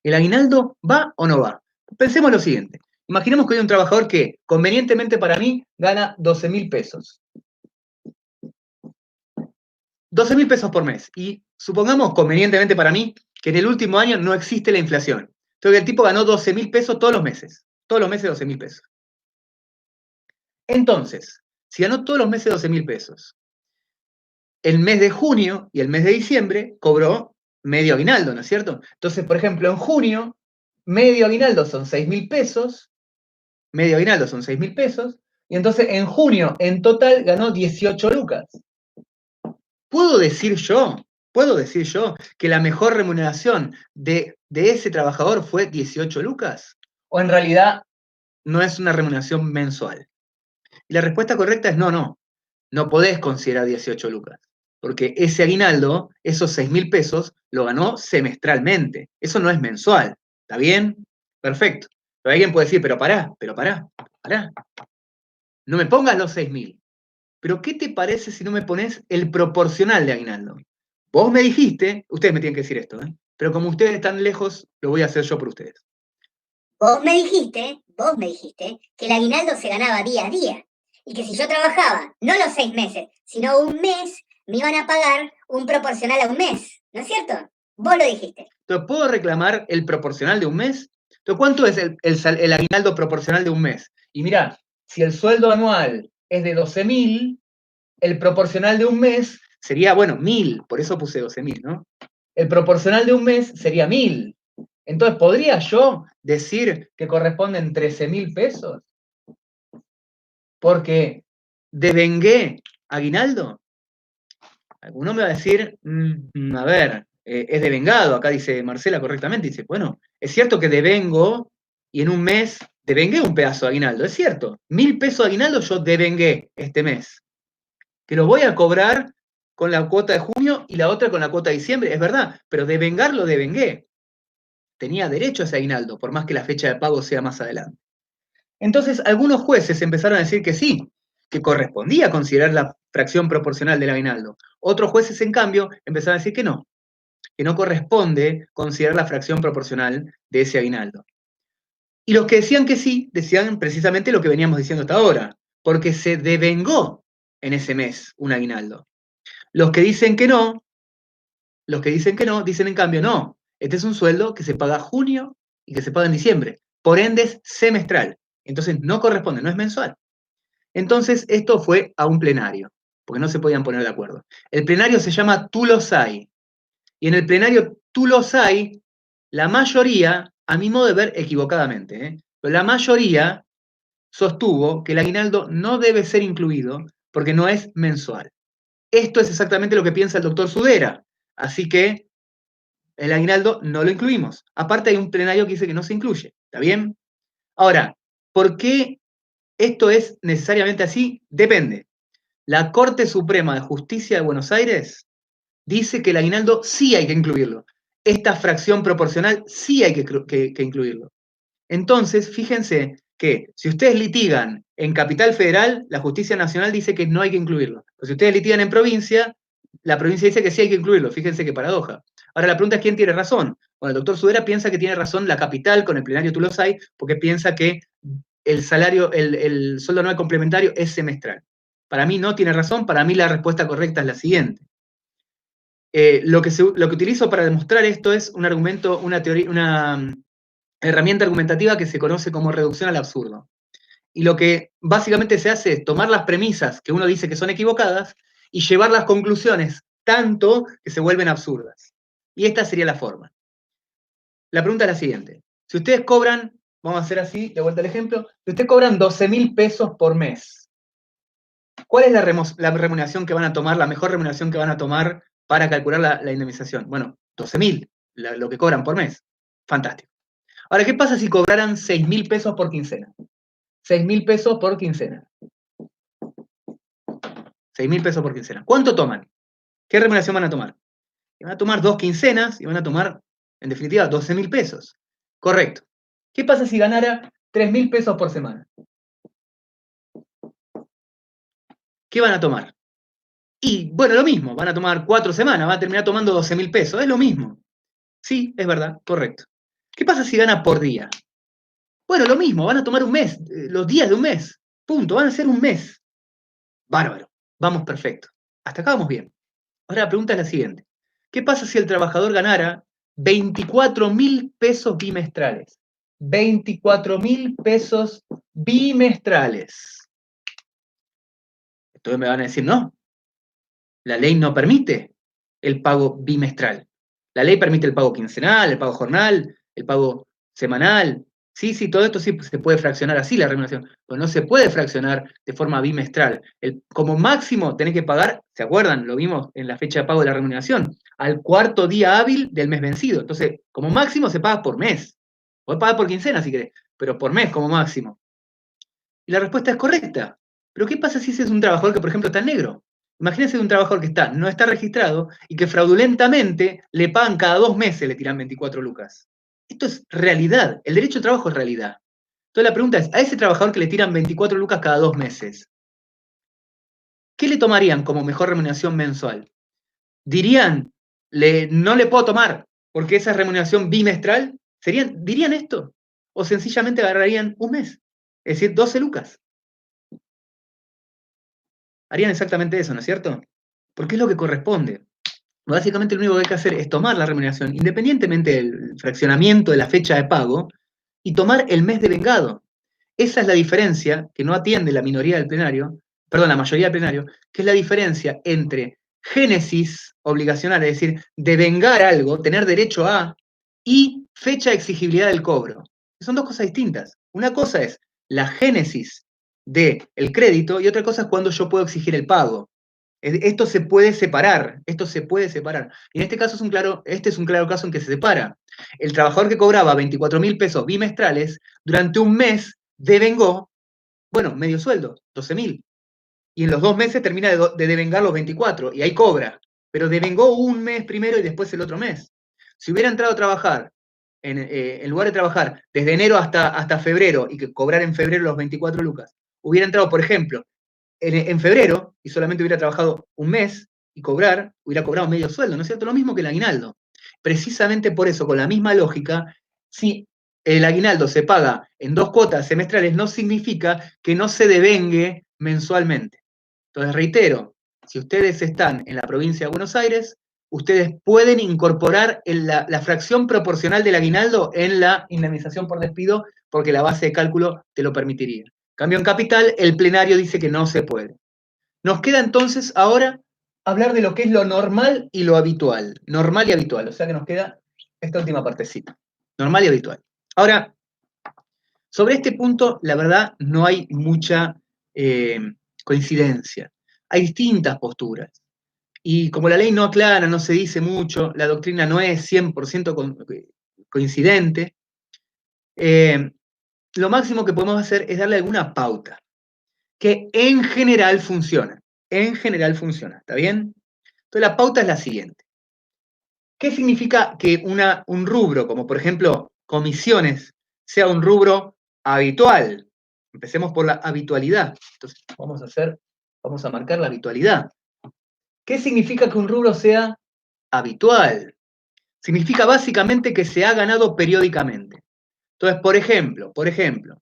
¿El aguinaldo va o no va? Pensemos lo siguiente. Imaginemos que hay un trabajador que, convenientemente para mí, gana 12.000 pesos. 12.000 pesos por mes. Y supongamos, convenientemente para mí, que en el último año no existe la inflación. Entonces el tipo ganó 12.000 pesos todos los meses. Todos los meses 12.000 pesos. Entonces, si ganó todos los meses 12.000 pesos, el mes de junio y el mes de diciembre cobró medio aguinaldo, ¿no es cierto? Entonces, por ejemplo, en junio, medio aguinaldo son 6.000 pesos, medio aguinaldo son 6.000 pesos, y entonces en junio, en total, ganó 18 lucas. ¿Puedo decir yo que la mejor remuneración de ese trabajador fue 18 lucas? ¿O en realidad no es una remuneración mensual? Y la respuesta correcta es no podés considerar 18 lucas, porque ese aguinaldo, esos 6.000 pesos, lo ganó semestralmente, eso no es mensual, ¿está bien? Perfecto. Pero alguien puede decir, pero pará, no me pongas los 6.000. Pero ¿qué te parece si no me pones el proporcional de aguinaldo? Vos me dijiste, ustedes me tienen que decir esto, pero como ustedes están lejos, lo voy a hacer yo por ustedes. Vos me dijiste que el aguinaldo se ganaba día a día y que si yo trabajaba no los 6 meses, sino un mes, me iban a pagar un proporcional a un mes, ¿no es cierto? Vos lo dijiste. Entonces, ¿puedo reclamar el proporcional de un mes? Entonces, ¿cuánto es el aguinaldo proporcional de un mes? Y mirá, si el sueldo anual es de 12.000, el proporcional de un mes sería, bueno, 1.000, por eso puse 12.000, ¿no? El proporcional de un mes sería 1.000. Entonces, ¿podría yo decir que corresponden 13.000 pesos? Porque devengué aguinaldo. Alguno me va a decir, a ver, es devengado, acá dice Marcela correctamente, dice, bueno, es cierto que devengo y en un mes devengué un pedazo de aguinaldo, es cierto, 1.000 pesos de aguinaldo yo devengué este mes, que lo voy a cobrar con la cuota de junio y la otra con la cuota de diciembre, es verdad, pero devengar lo devengué. Tenía derecho a ese aguinaldo, por más que la fecha de pago sea más adelante. Entonces, algunos jueces empezaron a decir que sí, que correspondía considerar fracción proporcional del aguinaldo. Otros jueces, en cambio, empezaron a decir que no corresponde considerar la fracción proporcional de ese aguinaldo. Y los que decían que sí, decían precisamente lo que veníamos diciendo hasta ahora, porque se devengó en ese mes un aguinaldo. Los que dicen que no, dicen en cambio, no, este es un sueldo que se paga junio y que se paga en diciembre, por ende es semestral, entonces no corresponde, no es mensual. Entonces esto fue a un plenario, porque no se podían poner de acuerdo. El plenario se llama Tulosai, y en el plenario Tulosai, la mayoría, a mi modo de ver equivocadamente, pero la mayoría sostuvo que el aguinaldo no debe ser incluido porque no es mensual. Esto es exactamente lo que piensa el doctor Sudera, así que el aguinaldo no lo incluimos. Aparte hay un plenario que dice que no se incluye, ¿está bien? Ahora, ¿por qué esto es necesariamente así? Depende. La Corte Suprema de Justicia de Buenos Aires dice que el aguinaldo sí hay que incluirlo. Esta fracción proporcional sí hay que incluirlo. Entonces, fíjense que si ustedes litigan en Capital Federal, la Justicia Nacional dice que no hay que incluirlo. Pero si ustedes litigan en provincia, la provincia dice que sí hay que incluirlo. Fíjense qué paradoja. Ahora la pregunta es quién tiene razón. Bueno, el doctor Sudera piensa que tiene razón la capital con el plenario Tulosai, porque piensa que el salario, el sueldo anual complementario es semestral. Para mí no tiene razón, para mí la respuesta correcta es la siguiente. Lo que utilizo para demostrar esto es un argumento, una teoría, una herramienta argumentativa que se conoce como reducción al absurdo. Y lo que básicamente se hace es tomar las premisas que uno dice que son equivocadas y llevar las conclusiones tanto que se vuelven absurdas. Y esta sería la forma. La pregunta es la siguiente. Si ustedes cobran, vamos a hacer así, de vuelta al ejemplo, si ustedes cobran 12.000 pesos por mes, ¿cuál es la remuneración que van a tomar, la mejor remuneración que van a tomar para calcular la indemnización? Bueno, 12.000, lo que cobran por mes. Fantástico. Ahora, ¿qué pasa si cobraran 6.000 pesos por quincena? 6.000 pesos por quincena. 6.000 pesos por quincena. ¿Cuánto toman? ¿Qué remuneración van a tomar? Van a tomar 2 quincenas y van a tomar, en definitiva, 12.000 pesos. Correcto. ¿Qué pasa si ganara 3.000 pesos por semana? ¿Qué van a tomar? Y, bueno, lo mismo. Van a tomar 4 semanas, van a terminar tomando 12.000 pesos. Es lo mismo. Sí, es verdad, correcto. ¿Qué pasa si gana por día? Bueno, lo mismo, van a tomar un mes, los días de un mes. Punto, van a ser un mes. Bárbaro. Vamos perfecto. Hasta acá vamos bien. Ahora la pregunta es la siguiente. ¿Qué pasa si el trabajador ganara 24.000 pesos bimestrales? 24.000 pesos bimestrales. Entonces me van a decir, no, la ley no permite el pago bimestral. La ley permite el pago quincenal, el pago jornal, el pago semanal. Sí, todo esto sí se puede fraccionar así la remuneración, pero no se puede fraccionar de forma bimestral. Como máximo tenés que pagar, ¿se acuerdan? Lo vimos en la fecha de pago de la remuneración, al cuarto día hábil del mes vencido. Entonces, como máximo se paga por mes. Podés pagar por quincena si querés, pero por mes como máximo. Y la respuesta es correcta. Pero ¿qué pasa si ese es un trabajador que, por ejemplo, está en negro? Imagínense un trabajador que no está registrado y que fraudulentamente le pagan cada 2 meses, le tiran 24 lucas. Esto es realidad. El derecho al trabajo es realidad. Entonces la pregunta es, a ese trabajador que le tiran 24 lucas cada 2 meses, ¿qué le tomarían como mejor remuneración mensual? ¿Dirían, no le puedo tomar porque esa es remuneración bimestral? ¿Dirían esto? ¿O sencillamente agarrarían un mes? Es decir, 12 lucas. Harían exactamente eso, ¿no es cierto? Porque es lo que corresponde. Básicamente lo único que hay que hacer es tomar la remuneración, independientemente del fraccionamiento de la fecha de pago, y tomar el mes devengado. Esa es la diferencia que no atiende la mayoría del plenario, que es la diferencia entre génesis obligacional, es decir, devengar algo, tener derecho a, y fecha de exigibilidad del cobro. Son dos cosas distintas. Una cosa es la génesis del crédito y otra cosa es cuando yo puedo exigir el pago. Esto se puede separar. Y en este caso este es un claro caso en que se separa. El trabajador que cobraba 24.000 pesos bimestrales, durante un mes devengó, medio sueldo, 12.000. Y en los 2 meses termina de devengar los 24, y ahí cobra. Pero devengó un mes primero y después el otro mes. Si hubiera entrado a trabajar, en lugar de trabajar desde enero hasta febrero, y que cobrar en febrero los 24 lucas, hubiera entrado, por ejemplo, en febrero, y solamente hubiera trabajado un mes y hubiera cobrado medio sueldo, ¿no es cierto? Lo mismo que el aguinaldo. Precisamente por eso, con la misma lógica, si el aguinaldo se paga en 2 cuotas semestrales, no significa que no se devengue mensualmente. Entonces, reitero, si ustedes están en la provincia de Buenos Aires, ustedes pueden incorporar la fracción proporcional del aguinaldo en la indemnización por despido, porque la base de cálculo te lo permitiría. Cambio en capital, el plenario dice que no se puede. Nos queda entonces ahora hablar de lo que es lo normal y lo habitual. Normal y habitual, o sea que nos queda esta última partecita. Normal y habitual. Ahora, sobre este punto, la verdad, no hay mucha coincidencia. Hay distintas posturas. Y como la ley no aclara, no se dice mucho, la doctrina no es 100% coincidente, lo máximo que podemos hacer es darle alguna pauta, que en general funciona. En general funciona, ¿está bien? Entonces la pauta es la siguiente. ¿Qué significa que un rubro, como por ejemplo comisiones, sea un rubro habitual? Empecemos por la habitualidad. Entonces vamos a marcar la habitualidad. ¿Qué significa que un rubro sea habitual? Significa básicamente que se ha ganado periódicamente. Entonces, por ejemplo,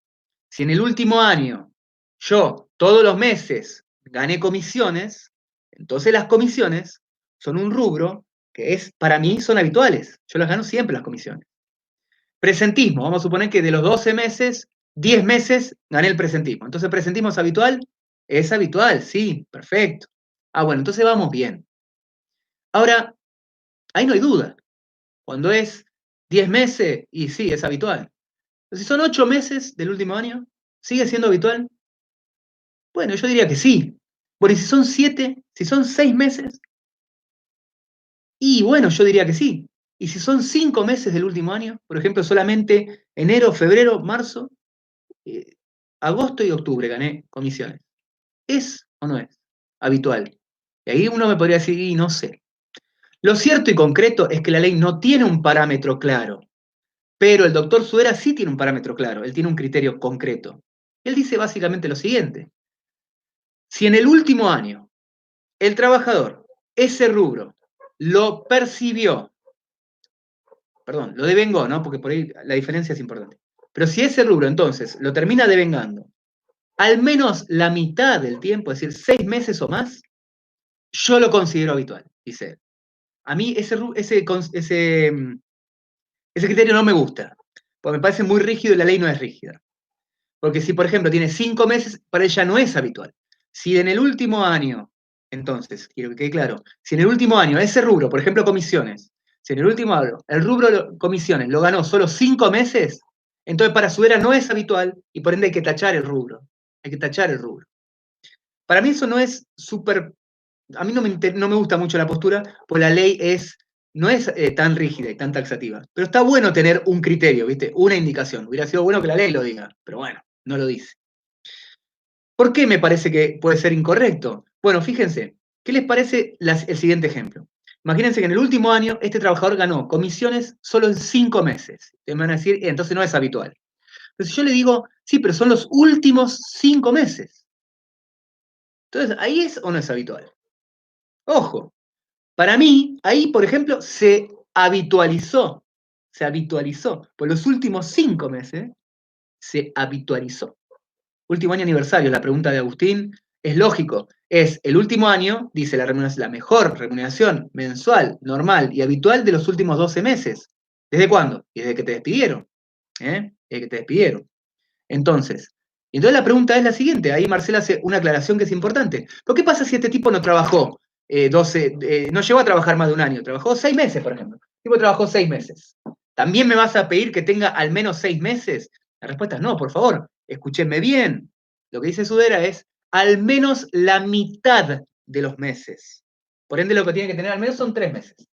si en el último año yo todos los meses gané comisiones, entonces las comisiones son un rubro que para mí son habituales. Yo las gano siempre las comisiones. Presentismo, vamos a suponer que de los 12 meses, 10 meses gané el presentismo. Entonces, ¿presentismo es habitual? Es habitual, sí, perfecto. Ah, bueno, entonces vamos bien. Ahora, ahí no hay duda. Cuando es 10 meses, y sí, es habitual. Si son 8 meses del último año, ¿sigue siendo habitual? Bueno, yo diría que sí. Bueno, y si son 7, si son 6 meses, y bueno, yo diría que sí. Y si son 5 meses del último año, por ejemplo, solamente enero, febrero, marzo, agosto y octubre gané comisiones. ¿Es o no es habitual? Y ahí uno me podría decir, y no sé. Lo cierto y concreto es que la ley no tiene un parámetro claro, pero el doctor Sudera sí tiene un parámetro claro, él tiene un criterio concreto. Él dice básicamente lo siguiente: si en el último año el trabajador, ese rubro, lo percibió, perdón, lo devengó, ¿no? Porque por ahí la diferencia es importante. Pero si ese rubro entonces lo termina devengando al menos la mitad del tiempo, es decir, 6 meses o más, yo lo considero habitual, dice él. A mí ese criterio no me gusta, porque me parece muy rígido y la ley no es rígida. Porque si, por ejemplo, tiene 5 meses, para ella no es habitual. Si en el último año, entonces, quiero que quede claro, si en el último año ese rubro, por ejemplo, comisiones, si en el último año el rubro comisiones lo ganó solo 5 meses, entonces para Sudera no es habitual y por ende hay que tachar el rubro. Hay que tachar el rubro. Para mí eso no es súper. A mí no me gusta mucho la postura, pues la ley no es tan rígida y tan taxativa. Pero está bueno tener un criterio, ¿viste? Una indicación. Hubiera sido bueno que la ley lo diga, pero bueno, no lo dice. ¿Por qué me parece que puede ser incorrecto? Bueno, fíjense, ¿qué les parece el siguiente ejemplo? Imagínense que en el último año este trabajador ganó comisiones solo en 5 meses. Me van a decir, entonces no es habitual. Pero si yo le digo, sí, pero son los últimos 5 meses. Entonces, ¿ahí es o no es habitual? Ojo, para mí, ahí, por ejemplo, se habitualizó. Por los últimos 5 meses se habitualizó. Último año aniversario, la pregunta de Agustín, es lógico. Es el último año, dice la mejor remuneración mensual, normal y habitual de los últimos 12 meses. ¿Desde cuándo? Desde que te despidieron. Desde que te despidieron. Entonces la pregunta es la siguiente, ahí Marcela hace una aclaración que es importante. ¿Pero qué pasa si este tipo no trabajó no llegó a trabajar más de un año, trabajó 6 meses, por ejemplo? El tipo trabajó 6 meses. ¿También me vas a pedir que tenga al menos 6 meses? La respuesta es no, por favor, escúchenme bien. Lo que dice Sudera es al menos la mitad de los meses. Por ende, lo que tiene que tener al menos son 3 meses.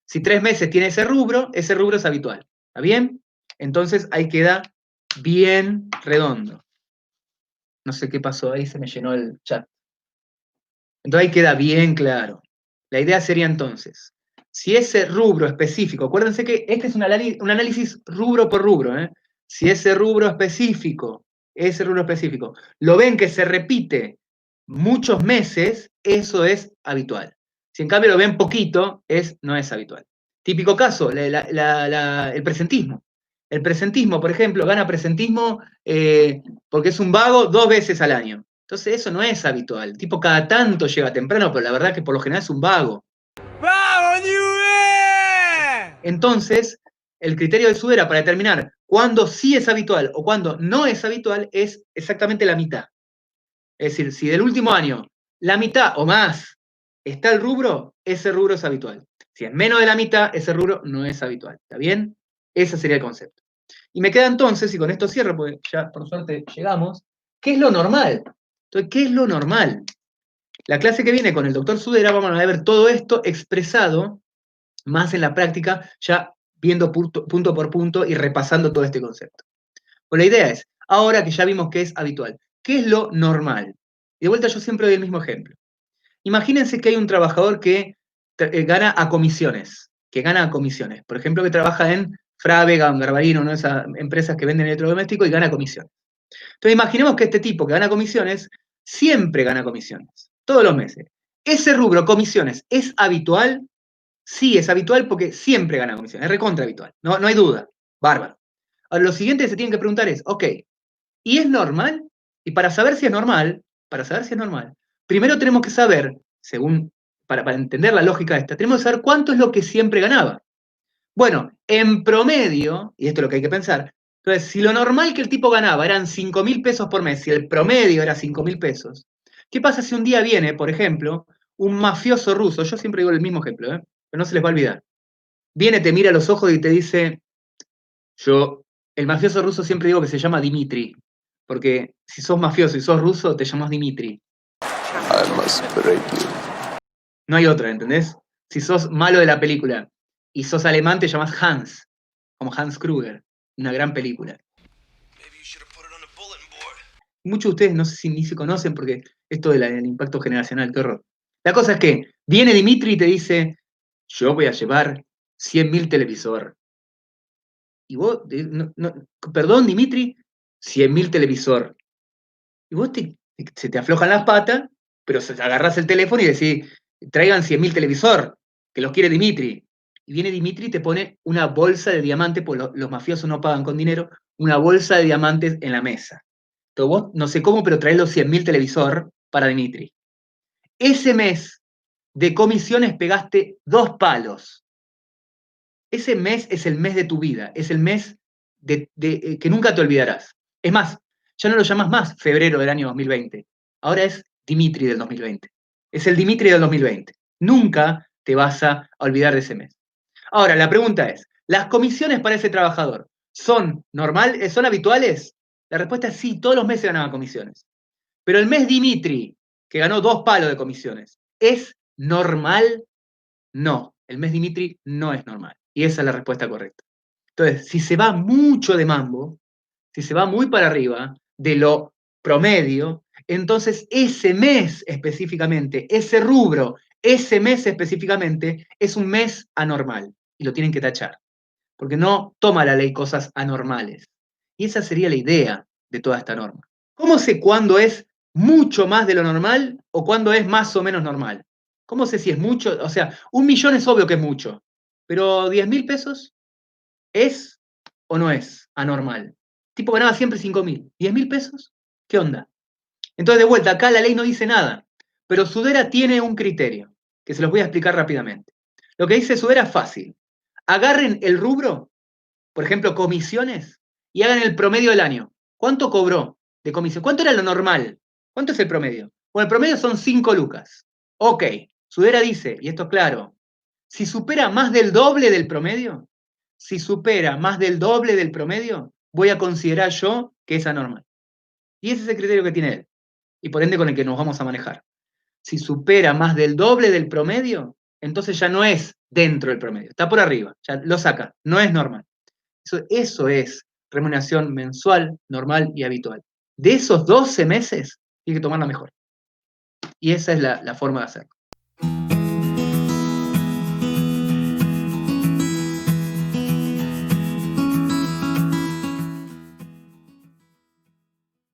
Si 3 meses tiene ese rubro es habitual. ¿Está bien? Entonces ahí queda bien redondo. No sé qué pasó ahí, se me llenó el chat. Entonces ahí queda bien claro. La idea sería entonces, si ese rubro específico, acuérdense que este es un análisis rubro por rubro, si ese rubro específico, lo ven que se repite muchos meses, eso es habitual. Si en cambio lo ven poquito, no es habitual. Típico caso, el presentismo. El presentismo, por ejemplo, gana presentismo porque es un vago 2 veces al año. Entonces eso no es habitual. El tipo cada tanto llega temprano, pero la verdad que por lo general es un vago. ¡Vamos, Newell! Entonces, el criterio de Sudera para determinar cuándo sí es habitual o cuándo no es habitual es exactamente la mitad. Es decir, si del último año la mitad o más está el rubro, ese rubro es habitual. Si es menos de la mitad, ese rubro no es habitual. ¿Está bien? Ese sería el concepto. Y me queda entonces, y con esto cierro, porque ya por suerte llegamos, ¿qué es lo normal? Entonces, ¿qué es lo normal? La clase que viene con el doctor Sudera vamos a ver todo esto expresado más en la práctica, ya viendo punto por punto y repasando todo este concepto. Pues la idea es, ahora que ya vimos que es habitual, ¿qué es lo normal? Y de vuelta yo siempre doy el mismo ejemplo. Imagínense que hay un trabajador que gana a comisiones, por ejemplo, que trabaja en Frávega, Garbarino, ¿no? Esas empresas que venden electrodomésticos y gana comisiones. Entonces imaginemos que este tipo que gana comisiones, siempre gana comisiones, todos los meses. Ese rubro, comisiones, ¿es habitual? Sí, es habitual porque siempre gana comisiones, es recontra habitual, no hay duda, bárbaro. Ahora, lo siguiente que se tienen que preguntar es, ok, ¿y es normal? Y para saber si es normal, primero tenemos que saber, para entender la lógica esta, tenemos que saber cuánto es lo que siempre ganaba. Bueno, en promedio, y esto es lo que hay que pensar, entonces, si lo normal que el tipo ganaba eran 5.000 pesos por mes, si el promedio era 5.000 pesos, ¿qué pasa si un día viene, por ejemplo, un mafioso ruso? Yo siempre digo el mismo ejemplo, pero no se les va a olvidar. Viene, te mira a los ojos y te dice, el mafioso ruso siempre digo que se llama Dimitri, porque si sos mafioso y sos ruso, te llamas Dimitri. No hay otra, ¿entendés? Si sos malo de la película y sos alemán, te llamas Hans, como Hans Kruger, una gran película. Muchos de ustedes no sé si ni se conocen porque esto del impacto generacional, qué horror. La cosa es que viene Dimitri y te dice, yo voy a llevar 100.000 televisor. Y vos, perdón, Dimitri, 100.000 televisor. Y vos se te aflojan las patas, pero agarrás el teléfono y decís, traigan 100.000 televisor, que los quiere Dimitri. Y viene Dimitri y te pone una bolsa de diamantes, porque los mafiosos no pagan con dinero, una bolsa de diamantes en la mesa. Entonces vos, no sé cómo, pero traes los 100.000 televisor para Dimitri. Ese mes de comisiones pegaste 2 palos. Ese mes es el mes de tu vida, es el mes que nunca te olvidarás. Es más, ya no lo llamas más febrero del año 2020, ahora es Dimitri del 2020. Es el Dimitri del 2020. Nunca te vas a olvidar de ese mes. Ahora, la pregunta es, ¿las comisiones para ese trabajador son habituales? La respuesta es sí, todos los meses ganaba comisiones. Pero el mes Dimitri, que ganó 2 palos de comisiones, ¿es normal? No, el mes Dimitri no es normal. Y esa es la respuesta correcta. Entonces, si se va mucho de mambo, si se va muy para arriba de lo promedio, entonces ese mes específicamente, ese rubro, ese mes específicamente, es un mes anormal. Y lo tienen que tachar. Porque no toma la ley cosas anormales. Y esa sería la idea de toda esta norma. ¿Cómo sé cuándo es mucho más de lo normal o cuándo es más o menos normal? ¿Cómo sé si es mucho? O sea, 1.000.000 es obvio que es mucho, pero 10.000 pesos ¿es o no es anormal? Tipo ganaba siempre 5.000. ¿10.000 pesos? ¿Qué onda? Entonces, de vuelta, acá la ley no dice nada, pero Sudera tiene un criterio, que se los voy a explicar rápidamente. Lo que dice Sudera es fácil. Agarren el rubro, por ejemplo, comisiones, y hagan el promedio del año. ¿Cuánto cobró de comisión? ¿Cuánto era lo normal? ¿Cuánto es el promedio? Bueno, el promedio son 5 lucas. Ok, Sudera dice, y esto es claro, si supera más del doble del promedio, voy a considerar yo que es anormal. Y ese es el criterio que tiene él, y por ende con el que nos vamos a manejar. Si supera más del doble del promedio, entonces ya no es dentro del promedio, está por arriba, ya lo saca, no es normal. Eso es remuneración mensual, normal y habitual. De esos 12 meses, tiene que tomar la mejor. Y esa es la forma de hacerlo.